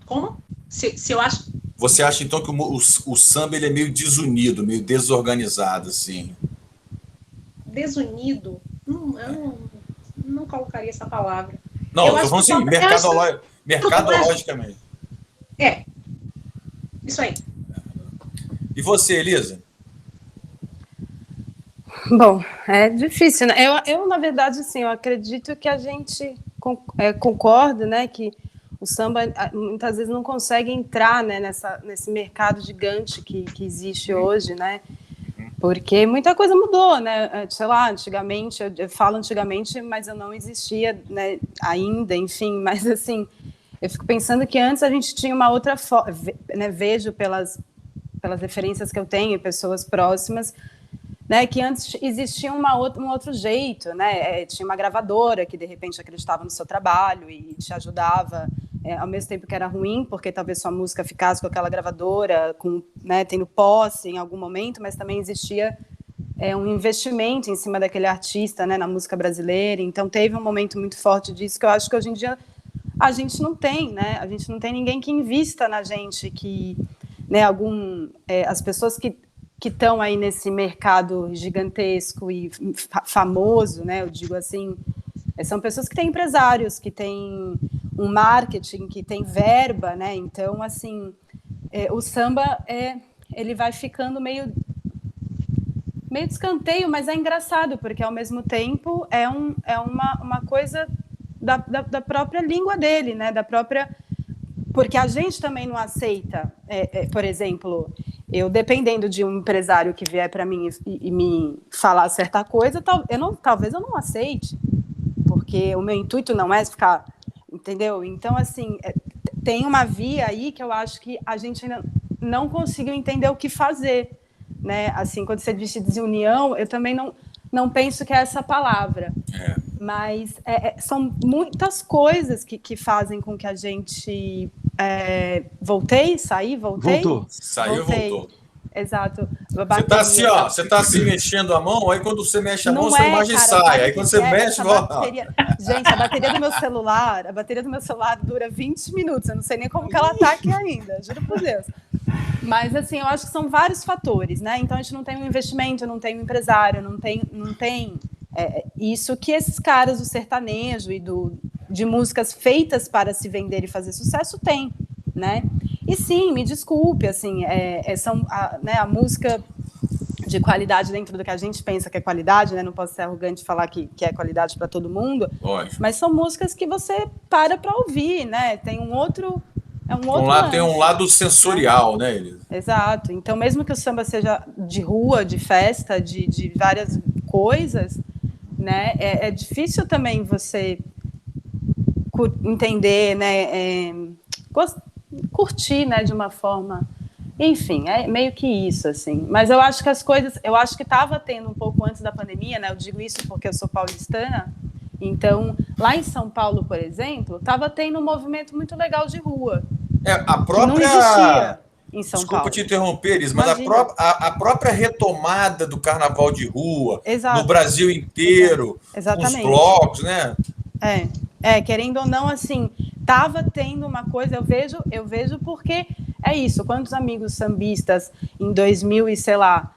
Como? Se eu acho... Você acha, então, que o samba ele é meio desunido, meio desorganizado, assim? Desunido? Eu não colocaria essa palavra. Não, eu estou falando assim, mercadologicamente. Isso aí. E você, Elisa? Bom, é difícil, né? Eu na verdade, assim, eu acredito que a gente concorda, né, que o samba muitas vezes não consegue entrar, né, nesse mercado gigante que existe hoje, né? Porque muita coisa mudou, né? Sei lá, antigamente, eu falo antigamente, mas eu não existia, né, ainda, enfim, mas assim, eu fico pensando que antes a gente tinha uma outra forma, né, vejo pelas referências que eu tenho, pessoas próximas, né, que antes existia um outro jeito, né? Tinha uma gravadora que de repente acreditava no seu trabalho e te ajudava, ao mesmo tempo que era ruim, porque talvez sua música ficasse com aquela gravadora, né, tendo posse em algum momento, mas também existia um investimento em cima daquele artista, né, na música brasileira. Então teve um momento muito forte disso que eu acho que hoje em dia a gente não tem, né? A gente não tem ninguém que invista na gente, que, né, as pessoas que estão aí nesse mercado gigantesco e famoso, né, eu digo assim, são pessoas que têm empresários, que têm um marketing, que têm verba, né? Então, assim, o samba ele vai ficando meio de escanteio, mas é engraçado, porque ao mesmo tempo é uma coisa da própria língua dele, né? Porque a gente também não aceita, por exemplo, eu dependendo de um empresário que vier para mim e me falar certa coisa, talvez eu não aceite, porque o meu intuito não é ficar, entendeu? Então, assim, tem uma via aí que eu acho que a gente ainda não conseguiu entender o que fazer, né? Assim, quando você diz desunião, eu também não penso que é essa palavra. Mas são muitas coisas que fazem com que a gente... Voltei? Voltou. Saiu e voltou. Exato. Você tá assim mexendo a mão, aí quando você mexe a mão, sua imagem sai. Aí quando você mexe, volta. Gente, a bateria do meu celular dura 20 minutos. Eu não sei nem como que ela tá aqui ainda, juro por Deus. Mas, assim, eu acho que são vários fatores, né? Então, a gente não tem um investimento, não tem um empresário, não tem isso que esses caras do sertanejo e de músicas feitas para se vender e fazer sucesso têm, né? E sim, me desculpe, assim, a música de qualidade dentro do que a gente pensa que é qualidade, né? Não posso ser arrogante e falar que é qualidade para todo mundo, Lógico. Mas são músicas que você para ouvir, né? Tem um outro É um outro lá tem um lado sensorial, né, Elisa? Exato. Então, mesmo que o samba seja de rua, de festa, de várias coisas, né, é difícil também você entender, né, curtir, né, de uma forma... Enfim, é meio que isso, assim. Mas eu acho que as coisas... Eu acho que estava tendo um pouco antes da pandemia, né? Eu digo isso porque eu sou paulistana. Então, lá em São Paulo, por exemplo, estava tendo um movimento muito legal de rua. A própria... Que não existia em São Paulo. Desculpa te interromper, Elis, mas a própria retomada do carnaval de rua, Exato. no Brasil inteiro, Exatamente. os blocos, né? Querendo ou não, assim, estava tendo uma coisa, eu vejo porque é isso, quantos amigos sambistas em 2000 e, sei lá,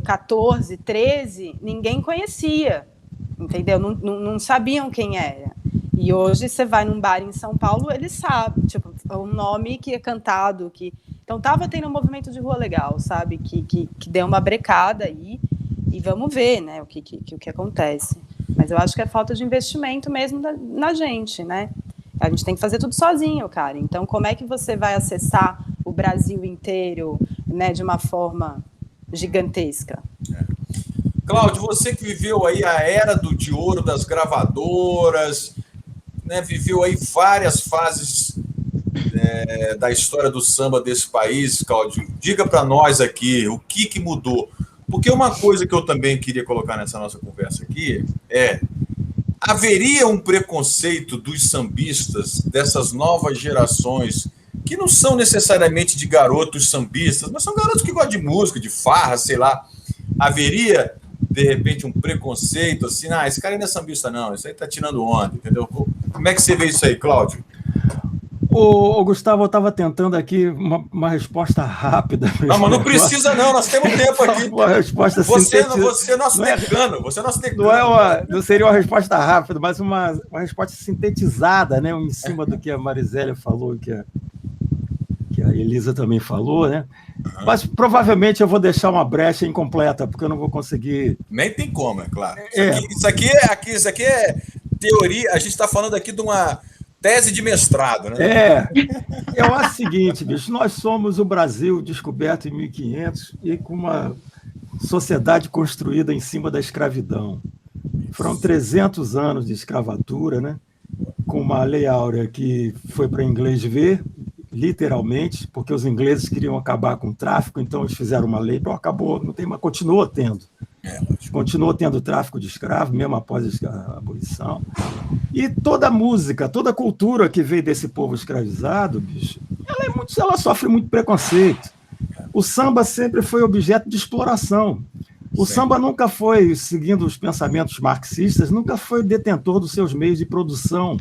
14, 13, ninguém conhecia, entendeu? Não sabiam quem era. E hoje você vai num bar em São Paulo, eles sabem, tipo, é um nome que é cantado, então estava tendo um movimento de rua legal, sabe? Que deu uma brecada aí, e vamos ver, né, o que acontece. Mas eu acho que é falta de investimento mesmo na gente, né? A gente tem que fazer tudo sozinho, cara. Então, como é que você vai acessar o Brasil inteiro, né, de uma forma gigantesca? Cláudio, você que viveu aí a era de ouro das gravadoras, né, viveu aí várias fases da história do samba desse país, Cláudio, diga para nós aqui o que mudou. Porque uma coisa que eu também queria colocar nessa nossa conversa aqui haveria um preconceito dos sambistas, dessas novas gerações, que não são necessariamente de garotos sambistas, mas são garotos que gostam de música, de farra, sei lá. Haveria, de repente, um preconceito, assim, esse cara não é sambista não, isso aí tá tirando onda, entendeu? Como é que você vê isso aí, Cláudio? Ô, Gustavo, eu estava tentando aqui uma resposta rápida. Não, mas não precisa não, nós temos tempo aqui. Uma resposta você é nosso decano, você é nosso decano. Não seria uma resposta rápida, mas uma resposta sintetizada, né, em cima do que a Marisélia falou, que a Elisa também falou, né? Uhum. Mas provavelmente eu vou deixar uma brecha incompleta, porque eu não vou conseguir... Nem tem como, é claro. Isso aqui é teoria, a gente está falando aqui de uma... tese de mestrado, né? Eu acho o seguinte, bicho, nós somos o Brasil descoberto em 1500 e com uma sociedade construída em cima da escravidão. Foram 300 anos de escravatura, né? Com uma lei áurea que foi para inglês ver, literalmente, porque os ingleses queriam acabar com o tráfico, então eles fizeram uma lei, acabou, não tem, mas continuou tendo. Continuou tendo tráfico de escravos, mesmo após a abolição. E toda a música, toda a cultura que veio desse povo escravizado, bicho, ela sofre muito preconceito. O samba sempre foi objeto de exploração. O samba nunca foi, seguindo os pensamentos marxistas, nunca foi detentor dos seus meios de produção.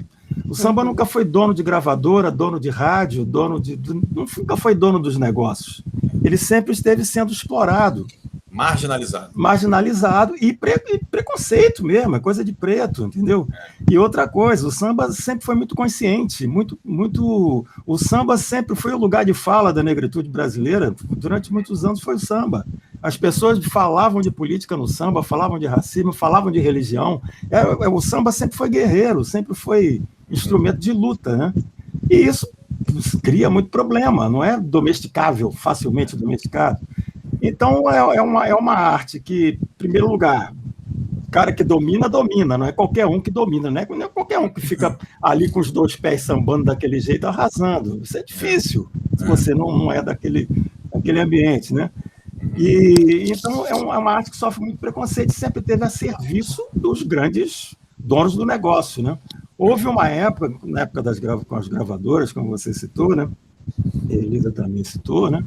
O samba nunca foi dono de gravadora, dono de rádio, nunca foi dono dos negócios. Ele sempre esteve sendo explorado. Marginalizado e preconceito mesmo, é coisa de preto, entendeu? E outra coisa, o samba sempre foi muito consciente, o samba sempre foi o lugar de fala da negritude brasileira, durante muitos anos foi o samba. As pessoas falavam de política no samba, falavam de racismo, falavam de religião. O samba sempre foi guerreiro, sempre foi instrumento de luta, né? E isso cria muito problema, não é domesticável, facilmente domesticado. Então, é uma arte que, em primeiro lugar, o cara que domina, não é qualquer um que domina, não é qualquer um que fica ali com os dois pés sambando daquele jeito, arrasando. Isso é difícil, se você não é daquele ambiente, né? E, então, é uma arte que sofre muito preconceito e sempre teve a serviço dos grandes donos do negócio, né? Houve uma época, na época com as gravadoras, como você citou, né? A Elisa também citou, né?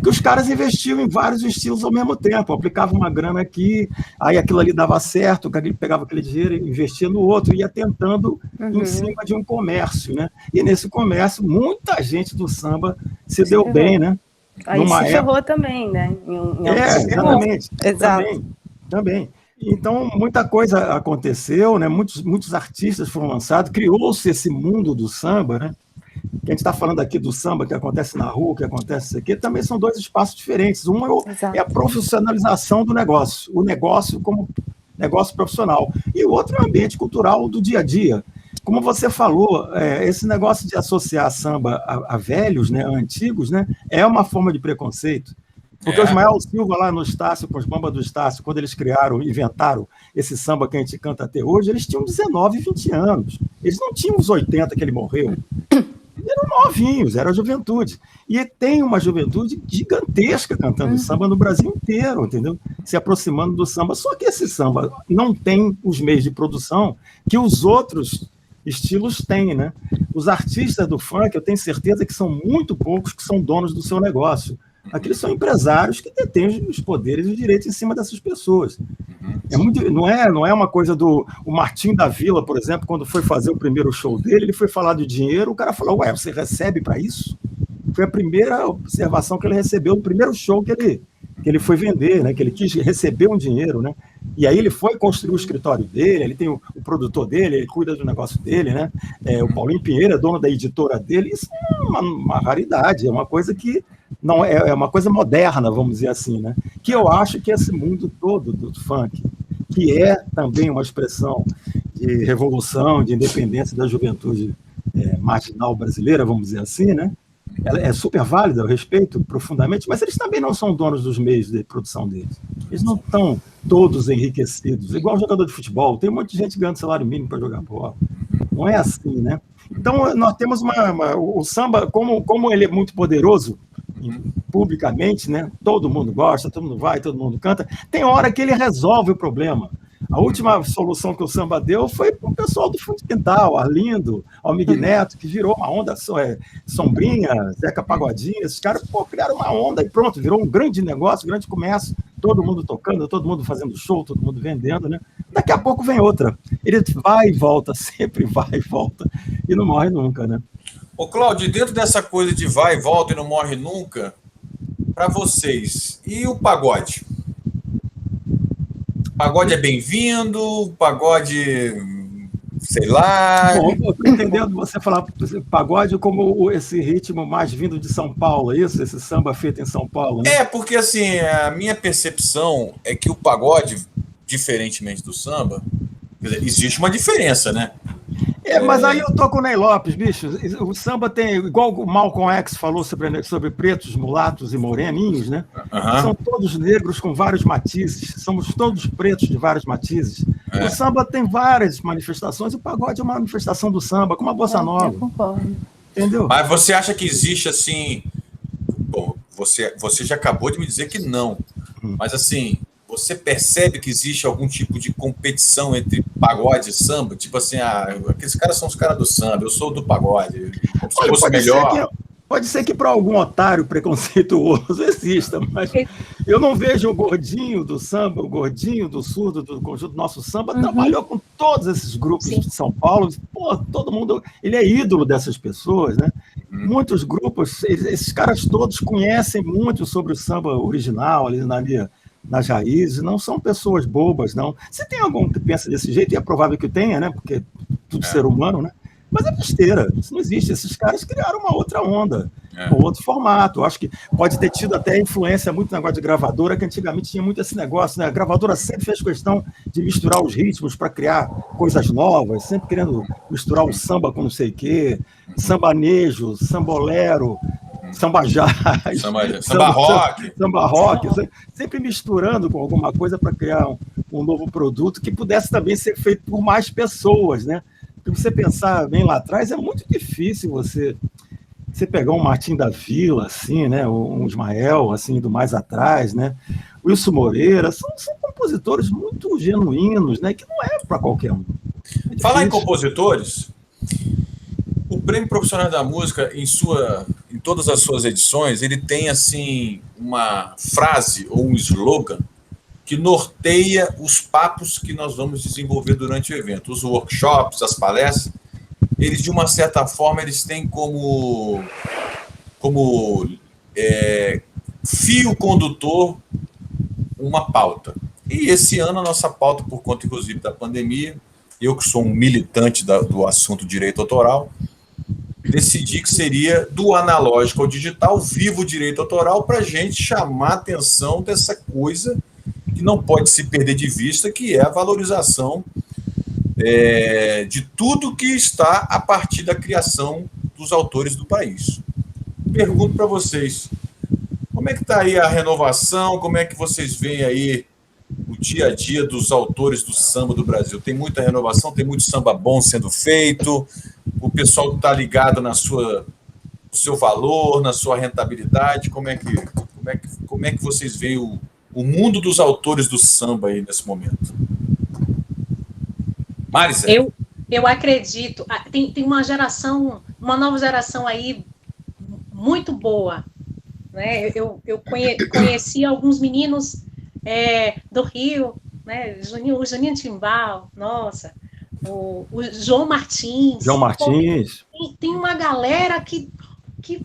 Que os caras investiam em vários estilos ao mesmo tempo, aplicavam uma grana aqui, aí aquilo ali dava certo, ele pegava aquele dinheiro e investia no outro, ia tentando em cima de um comércio, né? E nesse comércio, muita gente do samba se deu bem, né? Aí se ferrou também, né? Exatamente. Exato. Também. Então, muita coisa aconteceu, né? Muitos artistas foram lançados, criou-se esse mundo do samba, né? Que a gente está falando aqui do samba que acontece na rua, que acontece isso aqui, também são dois espaços diferentes. Um é a profissionalização do negócio, o negócio como negócio profissional, e o outro é o ambiente cultural do dia a dia. como você falou, esse negócio de associar samba a velhos, né, a antigos, né, é uma forma de preconceito. Porque o Ismael Silva, lá no Estácio, com os Bamba do Estácio, quando eles inventaram esse samba que a gente canta até hoje, eles tinham 19, 20 anos. Eles não tinham os 80 que ele morreu. Eles eram novinhos, era a juventude. E tem uma juventude gigantesca cantando samba no Brasil inteiro, entendeu? Se aproximando do samba. Só que esse samba não tem os meios de produção que os outros estilos têm, né? Os artistas do funk, eu tenho certeza que são muito poucos que são donos do seu negócio. Aqueles são empresários que detêm os poderes e os direitos em cima dessas pessoas. Não é uma coisa do... O Martim da Vila, por exemplo, quando foi fazer o primeiro show dele, ele foi falar de dinheiro, o cara falou, ué, você recebe para isso? Foi a primeira observação que ele recebeu no primeiro show que ele foi vender, né? Que ele quis receber um dinheiro, né? E aí ele foi construir o escritório dele, ele tem o produtor dele, ele cuida do negócio dele, né? O Paulinho Pinheiro é dono da editora dele. Isso é uma raridade, é uma coisa que não é uma coisa moderna, vamos dizer assim, né? Que eu acho que esse mundo todo do funk, que é também uma expressão de revolução, de independência da juventude marginal brasileira, vamos dizer assim, né? Ela é super válida, eu respeito profundamente, mas eles também não são donos dos meios de produção deles. Eles não estão todos enriquecidos, igual jogador de futebol. Tem um monte de gente ganhando salário mínimo para jogar bola. Não é assim, né? Então, nós temos o samba, como ele é muito poderoso publicamente, né? Todo mundo gosta, todo mundo vai, todo mundo canta. Tem hora que ele resolve o problema. A última solução que o samba deu foi para o pessoal do Fundo de Quintal, Arlindo, Almig Neto, que virou uma onda, Sombrinha, Zeca Pagodinho, esses caras criaram uma onda e pronto, virou um grande negócio, um grande comércio, todo mundo tocando, todo mundo fazendo show, todo mundo vendendo, né? Daqui a pouco vem outra. Ele vai e volta, sempre vai e volta, e não morre nunca, né? Ô, Cláudio, dentro dessa coisa de vai e volta e não morre nunca, para vocês, e o pagode? Pagode é bem-vindo, pagode, sei lá... Bom, eu estou entendendo você falar pagode como esse ritmo mais vindo de São Paulo, é isso? Esse samba feito em São Paulo, né? Porque assim, a minha percepção é que o pagode, diferentemente do samba, quer dizer, existe uma diferença, né? Mas aí eu tô com o Ney Lopes, bicho. O samba tem, igual o Malcolm X falou sobre pretos, mulatos e moreninhos, né? São todos negros com vários matizes, somos todos pretos de vários matizes. O samba tem várias manifestações, o pagode é uma manifestação do samba, como a bossa nova. Eu concordo. Entendeu? Mas você acha que existe assim... Bom, você já acabou de me dizer que não, mas assim... Você percebe que existe algum tipo de competição entre pagode e samba? Tipo assim, aqueles caras são os caras do samba, eu sou do pagode. Olha, pode ser que para algum otário preconceituoso exista, mas eu não vejo o gordinho do samba, o gordinho do surdo, do conjunto Nosso Samba, trabalhou com todos esses grupos de São Paulo. Pô, todo mundo, ele é ídolo dessas pessoas, né? Muitos grupos, esses caras todos conhecem muito sobre o samba original, ali nas raízes, não são pessoas bobas, não. Se tem algum que pensa desse jeito, e é provável que tenha, né? Porque tudo ser humano, né? Mas é besteira, isso não existe. Esses caras criaram uma outra onda, um outro formato. Eu acho que pode ter tido até influência muito no negócio de gravadora, que antigamente tinha muito esse negócio, né? A gravadora sempre fez questão de misturar os ritmos para criar coisas novas, sempre querendo misturar o samba com não sei o quê, sambanejo, sambolero, samba jazz, samba rock, sempre misturando com alguma coisa para criar um novo produto que pudesse também ser feito por mais pessoas, né? Porque você pensar bem lá atrás, é muito difícil você pegar um Martim da Vila, assim, né? Um Ismael, assim, do mais atrás, né? Wilson Moreira, são compositores muito genuínos, né? Que não é para qualquer um. Falar em compositores, o Prêmio Profissional da Música, em todas as suas edições, ele tem assim uma frase ou um slogan que norteia os papos que nós vamos desenvolver durante o evento. Os workshops, as palestras, eles de uma certa forma eles têm como fio condutor uma pauta. E esse ano a nossa pauta, por conta inclusive da pandemia, eu que sou um militante do assunto direito autoral, decidi que seria do analógico ao digital, viva o direito autoral, para a gente chamar a atenção dessa coisa que não pode se perder de vista, que é a valorização de tudo que está a partir da criação dos autores do país. Pergunto para vocês, como é que está aí a renovação, como é que vocês veem aí o dia a dia dos autores do samba do Brasil? Tem muita renovação, tem muito samba bom sendo feito, o pessoal está ligado no seu valor, na sua rentabilidade, como é que vocês veem o mundo dos autores do samba aí nesse momento? Marisa? Eu acredito, tem uma nova geração aí muito boa, né? Eu conheci alguns meninos do Rio, né? O Juninho Timbal, nossa, o João Martins. Tem uma galera que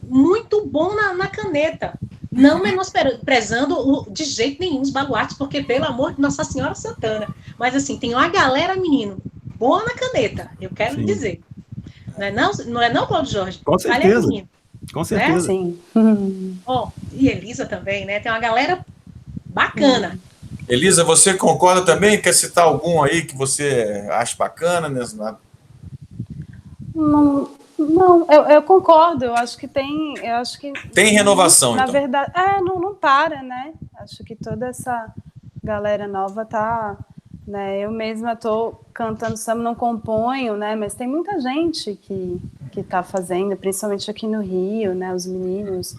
muito bom na caneta. Não menosprezando de jeito nenhum os baluartes, porque, pelo amor de Nossa Senhora Santana. Mas, assim, tem uma galera, menino, boa na caneta, eu quero dizer. Não é não, Cláudio Jorge? Com certeza. Com certeza. Né? Sim. E Elisa também, né? Tem uma galera bacana. Elisa, você concorda também? Quer citar algum aí que você acha bacana? Não, eu concordo, eu acho que tem renovação, na então. verdade, não para, né? Acho que toda essa galera nova tá, né? Eu mesma estou cantando samba, não componho, né? Mas tem muita gente que tá fazendo, principalmente aqui no Rio, né? Os meninos,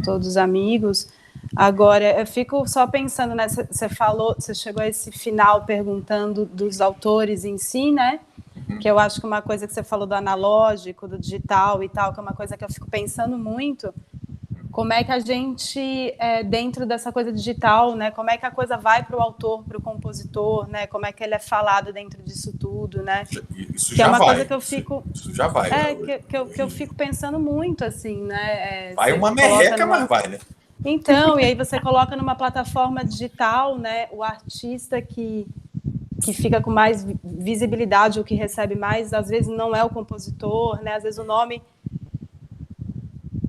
todos os amigos. Agora, eu fico só pensando, né? Você chegou a esse final perguntando dos autores em si, né? Que eu acho que uma coisa que você falou do analógico, do digital e tal, que é uma coisa que eu fico pensando muito, como é que a gente, dentro dessa coisa digital, né, como é que a coisa vai para o autor, para o compositor, né, como é que ele é falado dentro disso tudo, né? Isso que já é uma vai. Coisa que eu fico... Isso já vai. Que eu fico pensando muito, assim, né? Vai uma merreca, mas vai, né? Então, e aí você coloca numa plataforma digital, né, o artista que fica com mais visibilidade, ou que recebe mais, às vezes não é o compositor, né? Às vezes o nome...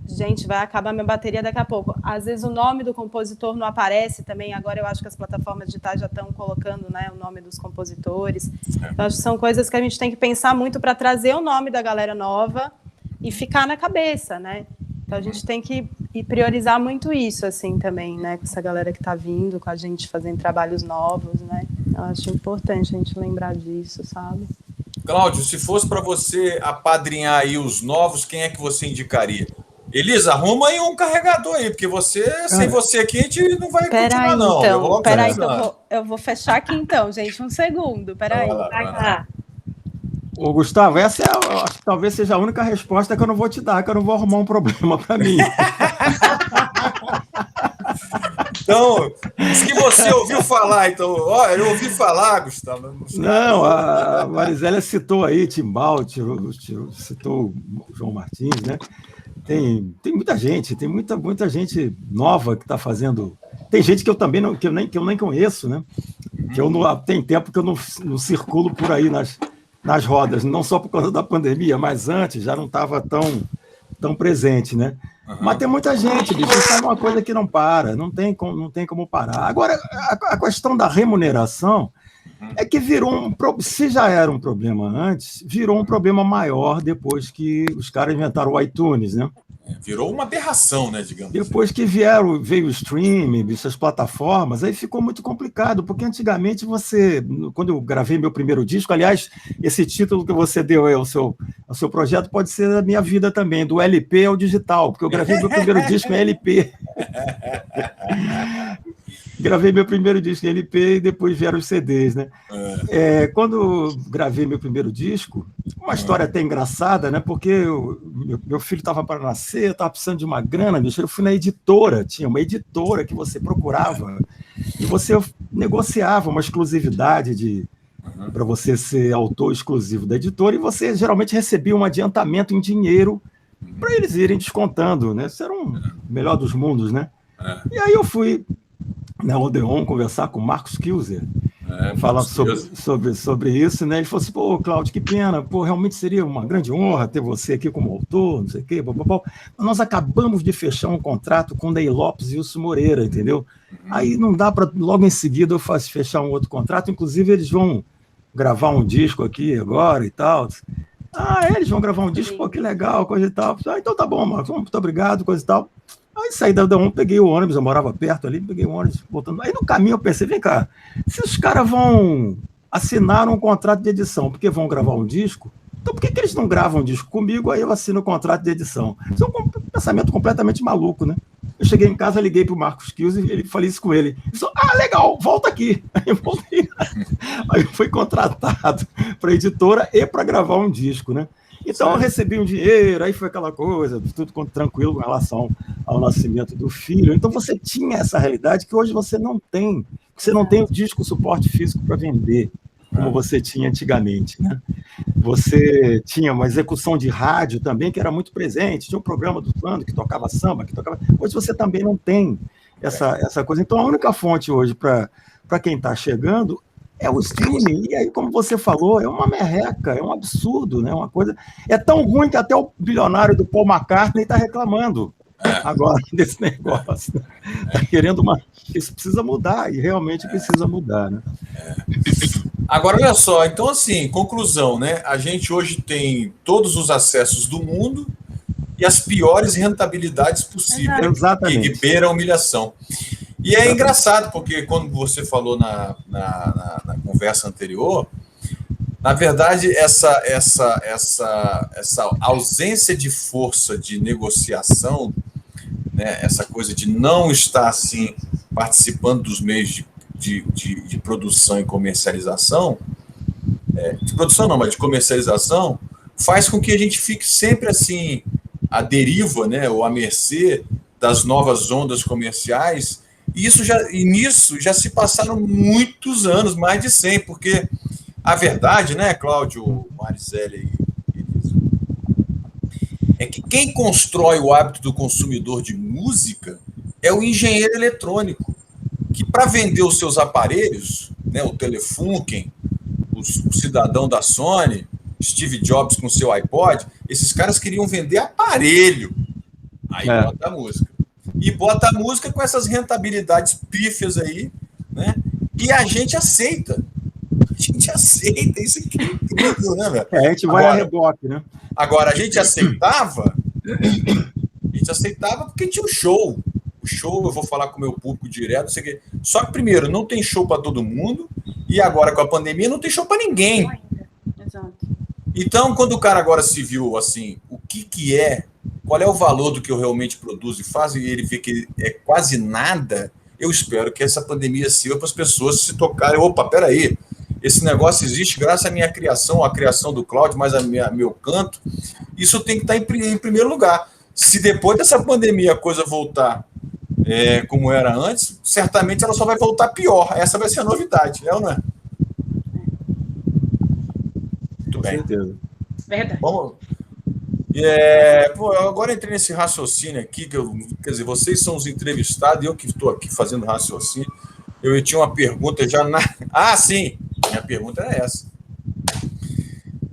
Gente, vai acabar minha bateria daqui a pouco. Às vezes o nome do compositor não aparece também. Agora eu acho que as plataformas digitais já estão colocando, né, o nome dos compositores. Então, acho que são coisas que a gente tem que pensar muito para trazer o nome da galera nova e ficar na cabeça, né? Então a gente tem que priorizar muito isso, assim, também, né? Com essa galera que está vindo com a gente fazendo trabalhos novos, né? Eu acho importante a gente lembrar disso, sabe? Cláudio, se fosse para você apadrinhar aí os novos, quem é que você indicaria? Elisa, arruma aí um carregador aí, porque sem você aqui a gente não vai continuar, não. Então, peraí, eu vou fechar aqui então, gente, um segundo, peraí. Vai lá. Ô, Gustavo, essa acho que talvez seja a única resposta que eu não vou te dar, que eu não vou arrumar um problema para mim. Então, se você ouviu falar, então, eu ouvi falar, Gustavo. Não, a Marisélia citou aí Timbal, citou o João Martins, né? Tem muita gente, tem muita gente nova que está fazendo. Tem gente que eu também não, que eu nem conheço, né? Que tem tempo que eu não circulo por aí nas rodas, não só por causa da pandemia, mas antes já não estava tão presente, né? Mas tem muita gente, bicho, isso é uma coisa que não para, não tem como parar. Agora, a questão da remuneração é que se já era um problema antes, virou um problema maior depois que os caras inventaram o iTunes, né? Virou uma aberração, né, digamos depois assim. Que veio o streaming, essas plataformas, aí ficou muito complicado, porque antigamente quando eu gravei meu primeiro disco, aliás, esse título que você deu aí ao seu projeto pode ser da minha vida também, do LP ao digital, porque eu gravei meu primeiro disco em LP. Gravei meu primeiro disco em LP e depois vieram os CDs, né? Quando gravei meu primeiro disco, uma história até engraçada, né? Porque meu filho estava para nascer, eu estava precisando de uma grana, bicho. Eu fui na editora, tinha uma editora que você procurava e você negociava uma exclusividade para você ser autor exclusivo da editora, e você geralmente recebia um adiantamento em dinheiro para eles irem descontando, né? Isso era o melhor dos mundos, né? E aí eu fui na Odeon conversar com o Marcos Kilzer, falar sobre isso, né? Ele falou assim, pô, Cláudio, que pena, pô, realmente seria uma grande honra ter você aqui como autor, não sei o quê, nós acabamos de fechar um contrato com Ney Lopes e Wilson Moreira, entendeu? Aí não dá para, logo em seguida, eu fechar um outro contrato, inclusive eles vão gravar um disco aqui agora e tal. Eles vão gravar um disco, pô, que legal, coisa e tal. Então tá bom, Marcos, muito obrigado, coisa e tal. Aí saí da U1, peguei o ônibus, eu morava perto ali, peguei o ônibus, voltando. Aí no caminho eu pensei, vem cá, se os caras vão assinar um contrato de edição, porque vão gravar um disco, então por que eles não gravam um disco comigo, aí eu assino o contrato de edição? Isso é um pensamento completamente maluco, né? Eu cheguei em casa, liguei para o Marcos Kills e falei isso com ele. Ele falou, legal, volta aqui. Aí eu voltei. Aí eu fui contratado para a editora e para gravar um disco, né? Então eu recebi um dinheiro, aí foi aquela coisa, tudo tranquilo com relação ao nascimento do filho. Então você tinha essa realidade que hoje você não tem. Você não tem o disco suporte físico para vender, como você tinha antigamente, né? Você tinha uma execução de rádio também que era muito presente, tinha um programa do Fando que tocava samba, que tocava... Hoje você também não tem essa coisa. Então a única fonte hoje para quem está chegando é o streaming, e aí, como você falou, é uma merreca, é um absurdo, né? Uma coisa... É tão ruim que até o bilionário do Paul McCartney está reclamando agora desse negócio. Está querendo uma... Isso precisa mudar, e realmente precisa mudar, né? Agora, olha só, então assim, conclusão, né? A gente hoje tem todos os acessos do mundo e as piores rentabilidades possíveis. Exatamente. Que beira a humilhação. E é engraçado, porque quando você falou na conversa anterior, na verdade, essa ausência de força de negociação, né, essa coisa de não estar assim, participando dos meios de produção e comercialização, de produção não, mas de comercialização, faz com que a gente fique sempre assim, à deriva, né, ou à mercê das novas ondas comerciais. E nisso já se passaram muitos anos, mais de 100, porque a verdade, né, Cláudio, Marisélia e Elisa, é que quem constrói o hábito do consumidor de música é o engenheiro eletrônico, que para vender os seus aparelhos, né, o Telefunken, o cidadão da Sony, Steve Jobs com seu iPod, esses caras queriam vender aparelho. Aí bota a música. E bota a música com essas rentabilidades pífias aí, né? E a gente aceita. A gente aceita, isso aqui é incrível, né, velho? A gente vai a reboque, né? Agora, a gente aceitava porque tinha o show. O show, eu vou falar com o meu público direto, não sei o quê. Só que, primeiro, não tem show para todo mundo, e agora, com a pandemia, não tem show para ninguém. Exato. Então, quando o cara agora se viu assim, o que é, qual é o valor do que eu realmente produzo e faço, e ele vê que é quase nada, eu espero que essa pandemia sirva para as pessoas se tocarem. Opa, peraí, esse negócio existe graças à minha criação, à criação do Cláudio, mas meu canto. Isso tem que estar em primeiro lugar. Se depois dessa pandemia a coisa voltar como era antes, certamente ela só vai voltar pior. Essa vai ser a novidade, né ou não é? Muito bem. Com certeza. Verdade. Vamos. Eu agora entrei nesse raciocínio aqui, quer dizer, vocês são os entrevistados e eu que estou aqui fazendo raciocínio. Eu tinha uma pergunta já na... sim! Minha pergunta era essa.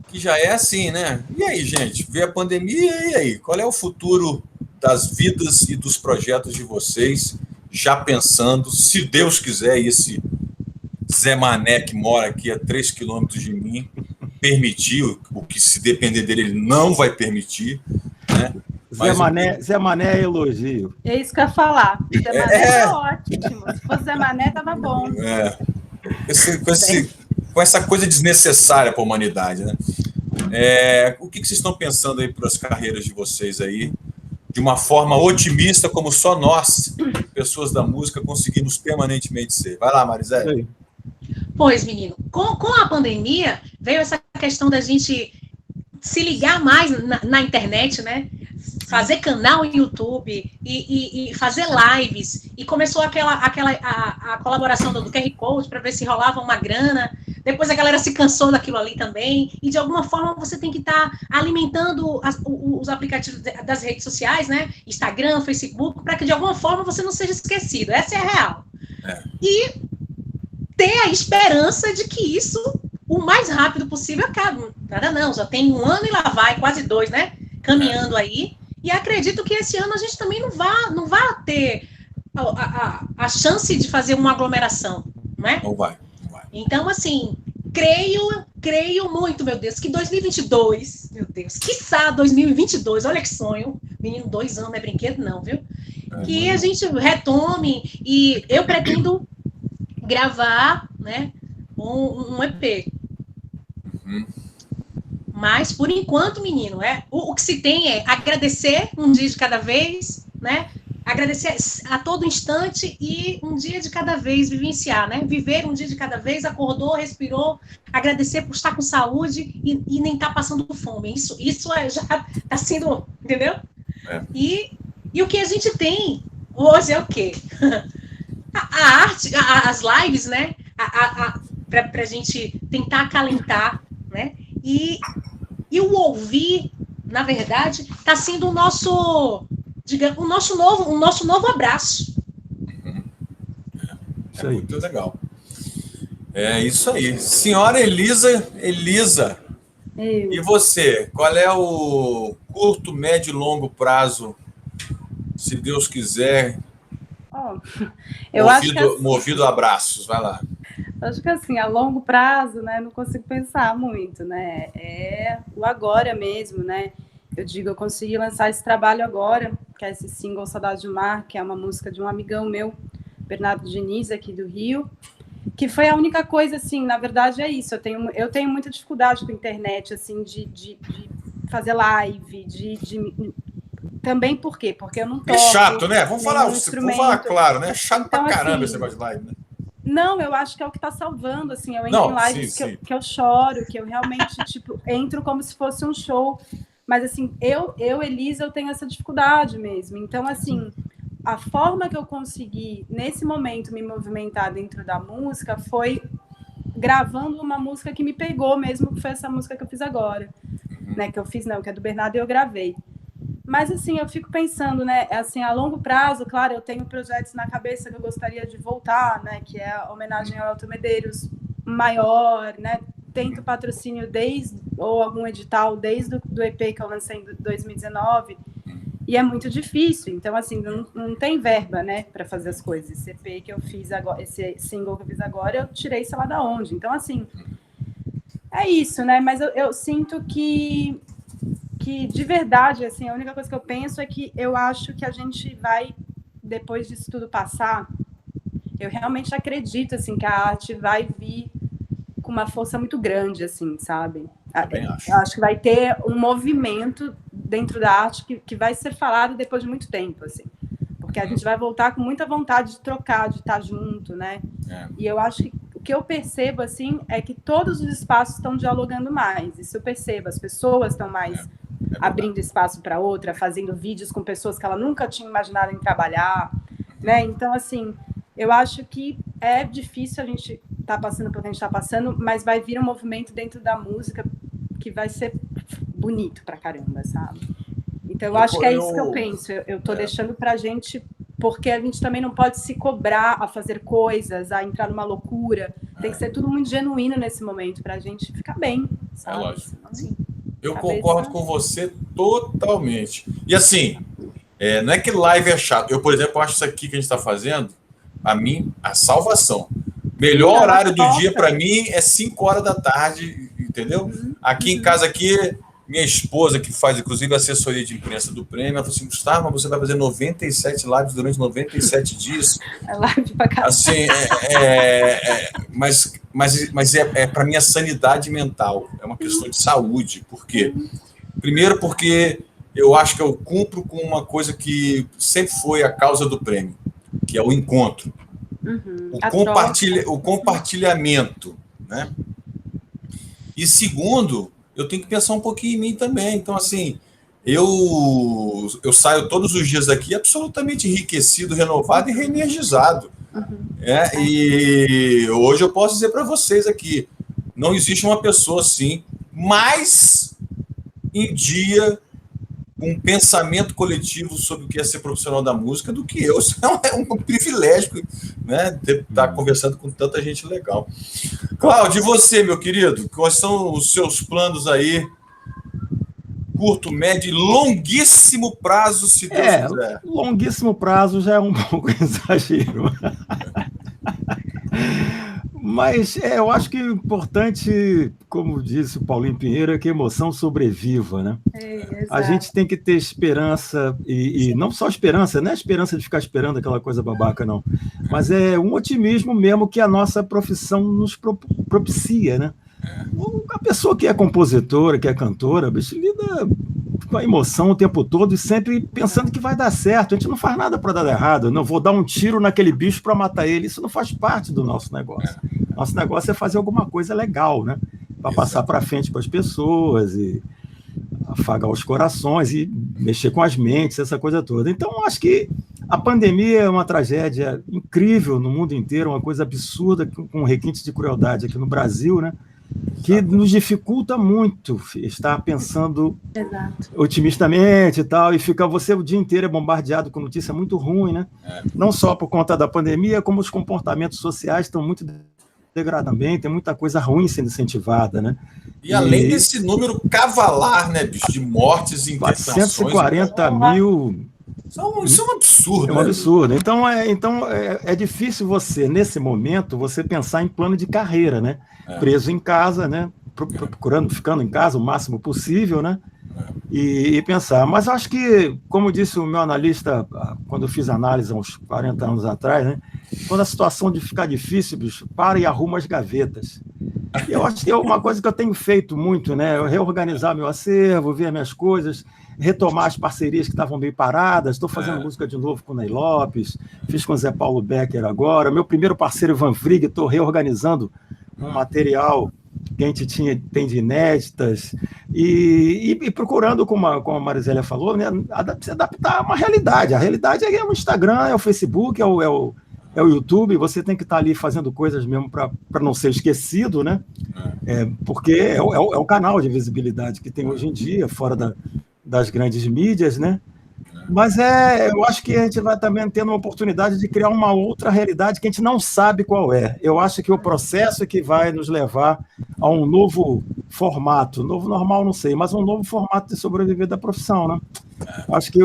Que já é assim, né? E aí, gente? Vê a pandemia, e aí? Qual é o futuro das vidas e dos projetos de vocês? Já pensando, se Deus quiser, esse Zé Mané que mora aqui a 3 quilômetros de mim, permitir, o que se depender dele, ele não vai permitir, né? Zé Mané é elogio. É isso que eu ia falar. Zé Mané é ótimo. Se fosse Zé Mané, tava bom. Com essa coisa desnecessária para a humanidade, né? O que vocês estão pensando aí para as carreiras de vocês aí, de uma forma otimista, como só nós, pessoas da música, conseguimos permanentemente ser? Vai lá, Marisélia. Pois, menino, com a pandemia, veio essa questão da gente se ligar mais na internet, né? Fazer canal no YouTube e fazer lives. E começou a colaboração do QR Code para ver se rolava uma grana. Depois a galera se cansou daquilo ali também. E, de alguma forma, você tem que estar alimentando os aplicativos das redes sociais, né? Instagram, Facebook, para que, de alguma forma, você não seja esquecido. Essa é a real. E ter a esperança de que isso, o mais rápido possível, acabe. Nada não, já tem 1 ano e lá vai, quase 2, né? Caminhando aí. E acredito que esse ano a gente também não vai ter a chance de fazer uma aglomeração, não é? Não vai. Então, assim, creio muito, meu Deus, que 2022, meu Deus, quiçá 2022, olha que sonho, menino, 2 anos não é brinquedo não, viu? Que a gente retome, e eu pretendo gravar, né, um EP. Mas, por enquanto, menino, o que se tem é agradecer um dia de cada vez, né? Agradecer a todo instante e um dia de cada vez vivenciar, né? Viver um dia de cada vez, acordou, respirou, agradecer por estar com saúde e nem estar passando fome. Isso já está sendo, entendeu? E o que a gente tem hoje é o quê? A arte, as lives, né? Para a gente tentar acalentar, né? E o ouvir, na verdade, está sendo o nosso novo abraço. É muito legal. É isso aí. Senhora Elisa, e você? Qual é o curto, médio e longo prazo, se Deus quiser, movido a abraços? Vai lá. Acho que assim, a longo prazo, né, não consigo pensar muito, né, é o agora mesmo, né, eu consegui lançar esse trabalho agora, que é esse single Saudade do Mar, que é uma música de um amigão meu, Bernardo Diniz, aqui do Rio, que foi a única coisa, assim, na verdade é isso, eu tenho muita dificuldade com a internet, assim, de fazer live, também por quê? Porque eu não toco. É chato, né? Vamos falar claro, né? É chato então, pra caramba assim, esse negócio de live, né? Não, eu acho que é o que está salvando, assim, eu entro em lives que eu choro, que eu realmente, tipo, entro como se fosse um show, mas, assim, Elisa, eu tenho essa dificuldade mesmo, então, assim, a forma que eu consegui, nesse momento, me movimentar dentro da música foi gravando uma música que me pegou mesmo, que foi essa música que eu fiz agora, né, que é do Bernardo e eu gravei. Mas, assim, eu fico pensando, né, assim, a longo prazo, claro, eu tenho projetos na cabeça que eu gostaria de voltar, né, que é a homenagem ao Elton Medeiros maior, né, tento patrocínio ou algum edital desde o EP que eu lancei em 2019, e é muito difícil, então, assim, não tem verba, né, para fazer as coisas. Esse EP que eu fiz agora, esse single que eu fiz agora, eu tirei sei lá da onde, então, assim, é isso, né, mas eu sinto que de verdade, assim, a única coisa que eu penso é que eu acho que a gente vai, depois disso tudo passar, eu realmente acredito, assim, que a arte vai vir com uma força muito grande, assim, sabe? Eu acho que vai ter um movimento dentro da arte que vai ser falado depois de muito tempo, assim, porque a gente vai voltar com muita vontade de trocar, de estar junto, né? E eu acho que o que eu percebo, assim, é que todos os espaços estão dialogando mais, isso eu percebo, as pessoas estão mais abrindo espaço para outra, fazendo vídeos com pessoas que ela nunca tinha imaginado em trabalhar, né? Então, assim, eu acho que é difícil a gente estar passando pelo que a gente está passando, mas vai vir um movimento dentro da música que vai ser bonito pra caramba, sabe? Então, eu acho que é isso que eu penso. Eu tô deixando pra gente, porque a gente também não pode se cobrar a fazer coisas, a entrar numa loucura. Tem que ser tudo muito genuíno nesse momento pra gente ficar bem, sabe? É lógico. Assim, eu concordo com você totalmente. E assim, não é que live é chato. Eu, por exemplo, acho isso aqui que a gente está fazendo, a mim, a salvação. Melhor horário do dia para mim é 5 horas da tarde, entendeu? Aqui em casa, minha esposa, que faz inclusive assessoria de imprensa do prêmio, ela falou assim: Gustavo, você vai fazer 97 lives durante 97 dias. É live pra caramba. Assim, mas é para minha sanidade mental, é uma questão de saúde. Por quê? Primeiro porque eu acho que eu cumpro com uma coisa que sempre foi a causa do prêmio, que é o encontro, o compartilhamento, né? E segundo, eu tenho que pensar um pouquinho em mim também. Então, assim, eu saio todos os dias daqui absolutamente enriquecido, renovado e reenergizado. E hoje eu posso dizer para vocês aqui, não existe uma pessoa assim, mais em dia, com um pensamento coletivo sobre o que é ser profissional da música do que eu. Isso é um privilégio, né, de estar conversando com tanta gente legal. Cláudio, e você, meu querido? Quais são os seus planos aí? Curto, médio e longuíssimo prazo, se Deus quiser. Longuíssimo prazo já é um pouco exagero. Mas eu acho que o importante, como disse o Paulinho Pinheiro, é que a emoção sobreviva, né? A gente tem que ter esperança, e não só esperança, não é esperança de ficar esperando aquela coisa babaca, não. Mas é um otimismo mesmo que a nossa profissão nos propicia, né? A pessoa que é compositora, que é cantora, bicho, lida com a emoção o tempo todo e sempre pensando que vai dar certo. A gente não faz nada para dar errado. Não vou dar um tiro naquele bicho para matar ele. Isso não faz parte do nosso negócio. Nosso negócio é fazer alguma coisa legal, né? Para passar para frente para as pessoas e afagar os corações e mexer com as mentes, essa coisa toda. Então, acho que a pandemia é uma tragédia incrível no mundo inteiro, uma coisa absurda, com requintes de crueldade aqui no Brasil, né? Que nos dificulta muito estar pensando otimistamente e tal, e fica você o dia inteiro bombardeado com notícia muito ruim, né? Não só por conta da pandemia, como os comportamentos sociais estão muito degradados também, tem muita coisa ruim sendo incentivada, né? E além desse número cavalar, né, bicho, de mortes e internações... 440 mil... Isso é um absurdo. É um absurdo. Então é difícil você, nesse momento, você pensar em plano de carreira, né? Preso em casa, né? Ficando em casa o máximo possível, né? E pensar. Mas acho que, como disse o meu analista, quando eu fiz análise há uns 40 anos atrás, né? Quando a situação de ficar difícil, bicho, para e arruma as gavetas. E eu acho que é uma coisa que eu tenho feito muito, né? Eu reorganizar meu acervo, ver minhas coisas, retomar as parcerias que estavam meio paradas. Estou fazendo música de novo com o Ney Lopes, fiz com o Zé Paulo Becker agora. Meu primeiro parceiro, Ivan Vrig, estou reorganizando um material que a gente tem de inéditas e procurando, como a Marisélia falou, né, se adaptar a uma realidade. A realidade é o Instagram, é o Facebook, é o YouTube. Você tem que estar ali fazendo coisas mesmo para não ser esquecido, né? Porque é o canal de visibilidade que tem hoje em dia, fora das grandes mídias, né? Mas eu acho que a gente vai também tendo uma oportunidade de criar uma outra realidade que a gente não sabe qual é. Eu acho que o processo é que vai nos levar a um novo formato, novo normal, não sei, mas um novo formato de sobreviver da profissão, né? Acho que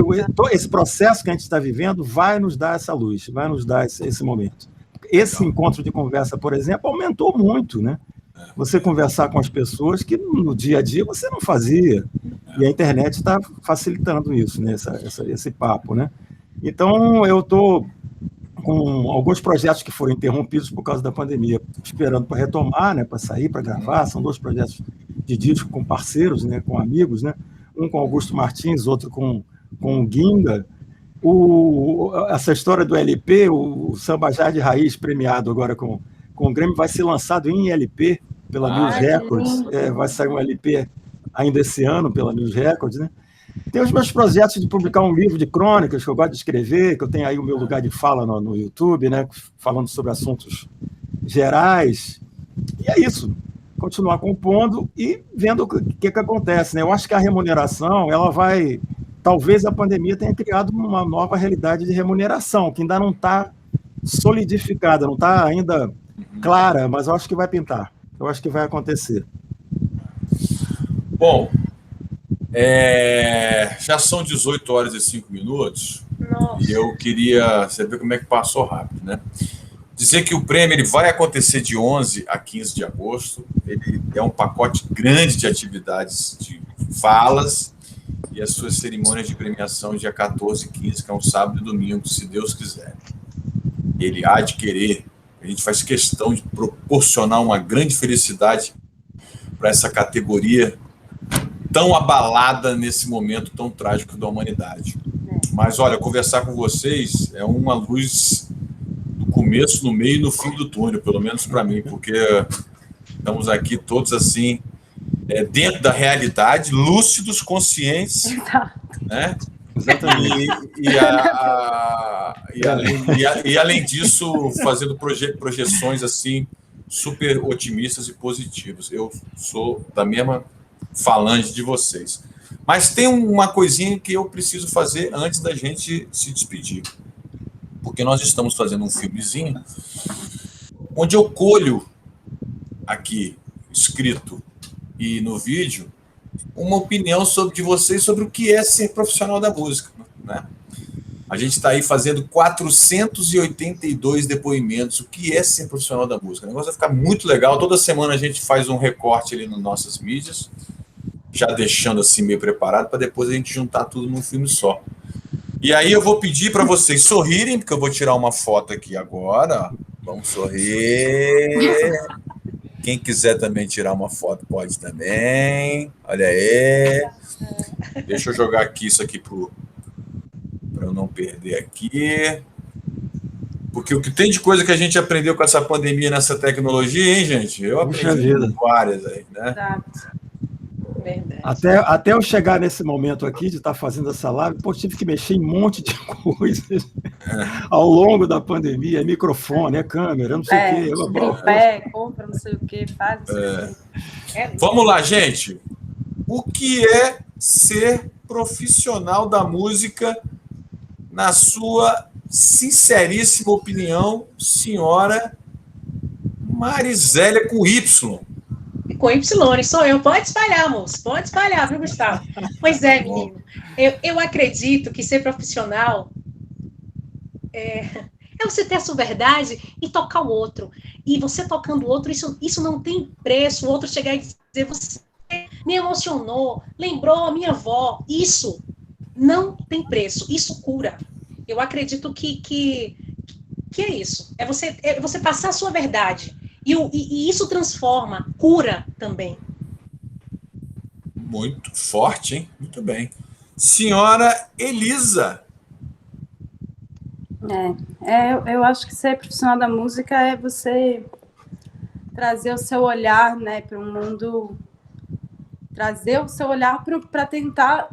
esse processo que a gente está vivendo vai nos dar essa luz, vai nos dar esse momento. Esse encontro de conversa, por exemplo, aumentou muito, né? Você conversar com as pessoas que no dia a dia você não fazia. E a internet está facilitando isso, né? Esse papo, né? Então, eu estou com alguns projetos que foram interrompidos por causa da pandemia, esperando para retomar, né? Para sair, para gravar. São 2 projetos de disco com parceiros, né? Com amigos, né? Um com Augusto Martins, outro com o Ginga. Essa história do LP, o Samba Jazz Raiz premiado agora com o Grêmio, vai ser lançado em LP pela News Records. Vai sair um LP ainda esse ano pela News Records, né? Tem os meus projetos de publicar um livro de crônicas que eu gosto de escrever, que eu tenho aí o meu lugar de fala no YouTube, né? Falando sobre assuntos gerais. E é isso. Continuar compondo e vendo o que acontece, né? Eu acho que a remuneração, ela vai... Talvez a pandemia tenha criado uma nova realidade de remuneração, que ainda não está solidificada, não está ainda clara, mas eu acho que vai pintar. Eu acho que vai acontecer. Bom, já são 18 horas e 5 minutos. Nossa. E eu queria saber como é que passou rápido, né? Dizer que o prêmio ele vai acontecer de 11 a 15 de agosto. Ele é um pacote grande de atividades, de falas, e as suas cerimônias de premiação dia 14 e 15, que é um sábado e domingo, se Deus quiser. Ele há de querer. A gente faz questão de proporcionar uma grande felicidade para essa categoria tão abalada nesse momento tão trágico da humanidade. Mas, olha, conversar com vocês é uma luz do começo, no meio e no fim do túnel, pelo menos para mim, porque estamos aqui todos assim, dentro da realidade, lúcidos, conscientes, né? Exatamente. E além disso, fazendo projeções assim super otimistas e positivas. Eu sou da mesma falange de vocês. Mas tem uma coisinha que eu preciso fazer antes da gente se despedir. Porque nós estamos fazendo um filmezinho onde eu colho aqui, escrito e no vídeo, uma opinião de vocês sobre o que é ser profissional da música, né? A gente está aí fazendo 482 depoimentos. O que é ser profissional da música? O negócio vai ficar muito legal. Toda semana a gente faz um recorte ali nas nossas mídias, já deixando assim meio preparado para depois a gente juntar tudo num filme só. E aí eu vou pedir para vocês sorrirem, porque eu vou tirar uma foto aqui agora. Vamos sorrir. Quem quiser também tirar uma foto pode também. Olha aí. Deixa eu jogar aqui isso aqui para eu não perder aqui. Porque o que tem de coisa que a gente aprendeu com essa pandemia, nessa tecnologia, hein, gente? Eu aprendi várias aí, né? Exato. Verdade. Até eu chegar nesse momento aqui de estar fazendo essa live, pô, tive que mexer em um monte de coisas ao longo da pandemia, microfone, câmera, não sei o quê. Tripé, compra, não sei o quê, faz, não sei o quê. Vamos lá, gente. O que é ser profissional da música, na sua sinceríssima opinião, senhora Marisélia com Y? Com Y, sou eu. Pode espalhar, moço. Pode espalhar, viu, Gustavo? Pois é, menino. Eu acredito que ser profissional é você ter a sua verdade e tocar o outro. E você tocando o outro, isso não tem preço. O outro chegar e dizer, você me emocionou, lembrou a minha avó. Isso não tem preço. Isso cura. Eu acredito que é isso. É você passar a sua verdade. E isso transforma, cura também. Muito forte, hein? Muito bem. Senhora Elisa. Eu acho que ser profissional da música é você trazer o seu olhar, né, para o mundo, trazer o seu olhar para tentar,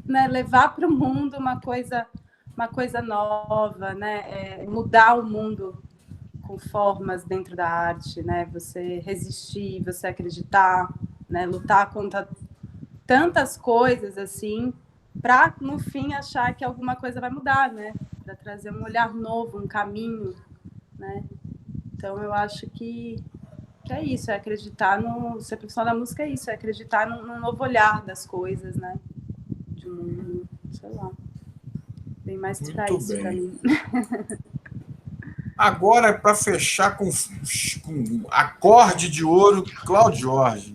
né, levar para o mundo uma coisa nova, né, mudar o mundo com formas dentro da arte, né? Você resistir, você acreditar, né? Lutar contra tantas coisas assim, para no fim achar que alguma coisa vai mudar, né? Para trazer um olhar novo, um caminho, né? Então eu acho que é isso, é acreditar no ser profissional da música, é isso, é acreditar num novo olhar das coisas, né? De um mundo, sei lá, bem mais para isso para mim. Agora, para fechar com acorde de ouro, Cláudio Jorge.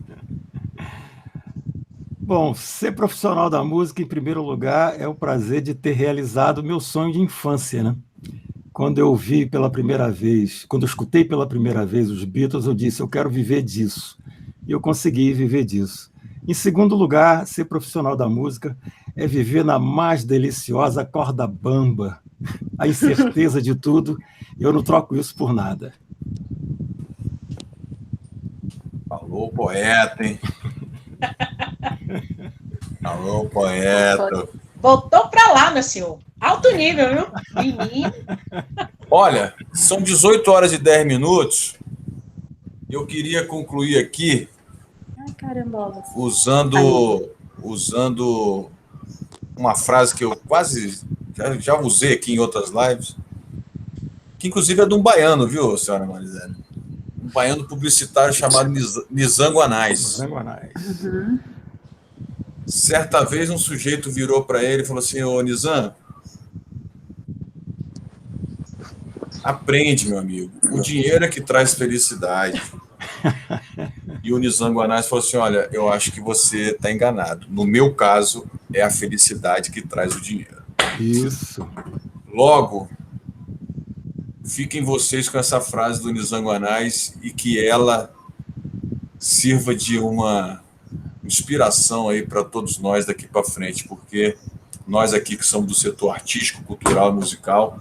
Bom, ser profissional da música, em primeiro lugar, é o prazer de ter realizado o meu sonho de infância, né? Quando eu escutei pela primeira vez os Beatles, eu disse, eu quero viver disso. E eu consegui viver disso. Em segundo lugar, ser profissional da música é viver na mais deliciosa corda bamba, a incerteza de tudo. Eu não troco isso por nada. Falou, poeta, hein? Falou, poeta. Voltou para lá, meu senhor. Alto nível, viu? Menino. Olha, são 18 horas e 10 minutos. Eu queria concluir aqui usando uma frase que eu quase já usei aqui em outras lives, que inclusive é de um baiano, viu, senhora Marisélia? Um baiano publicitário chamado Nizango Anais. Uhum. Certa vez um sujeito virou para ele e falou assim, ô Nizam, aprende, meu amigo, o dinheiro é que traz felicidade. E o Nizango Anais falou assim, olha, eu acho que você está enganado. No meu caso, é a felicidade que traz o dinheiro. Isso. Logo, fiquem vocês com essa frase do Nizango Anais e que ela sirva de uma inspiração aí para todos nós daqui para frente, porque nós aqui que somos do setor artístico, cultural, musical,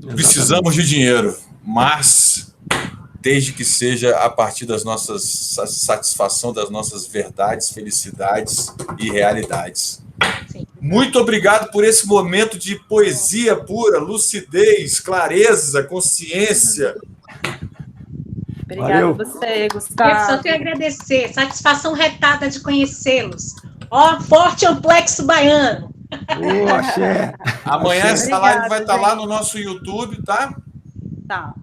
precisamos de dinheiro, mas desde que seja a partir das nossas satisfação das nossas verdades, felicidades e realidades. Sim. Muito obrigado por esse momento de poesia pura, lucidez, clareza, consciência. Obrigada a você, Gustavo. Eu só tenho a agradecer. Satisfação retada de conhecê-los. Ó, forte amplexo baiano. Axé. Amanhã essa live vai estar lá no nosso YouTube, tá? Tá.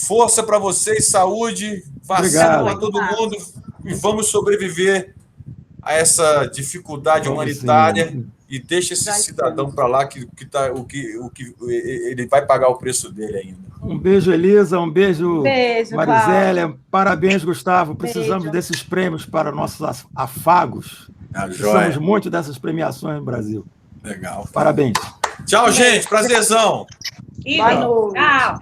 Força para vocês, saúde, vacina para todo mundo e vamos sobreviver a essa dificuldade humanitária e deixa esse cidadão para lá que ele vai pagar o preço dele ainda. Um beijo, Elisa, um beijo, Marizélia. Cláudio. Parabéns, Gustavo. Precisamos desses prêmios para nossos afagos. Precisamos muito dessas premiações no Brasil. Legal. Parabéns. Tchau, gente. Prazerzão. Tchau.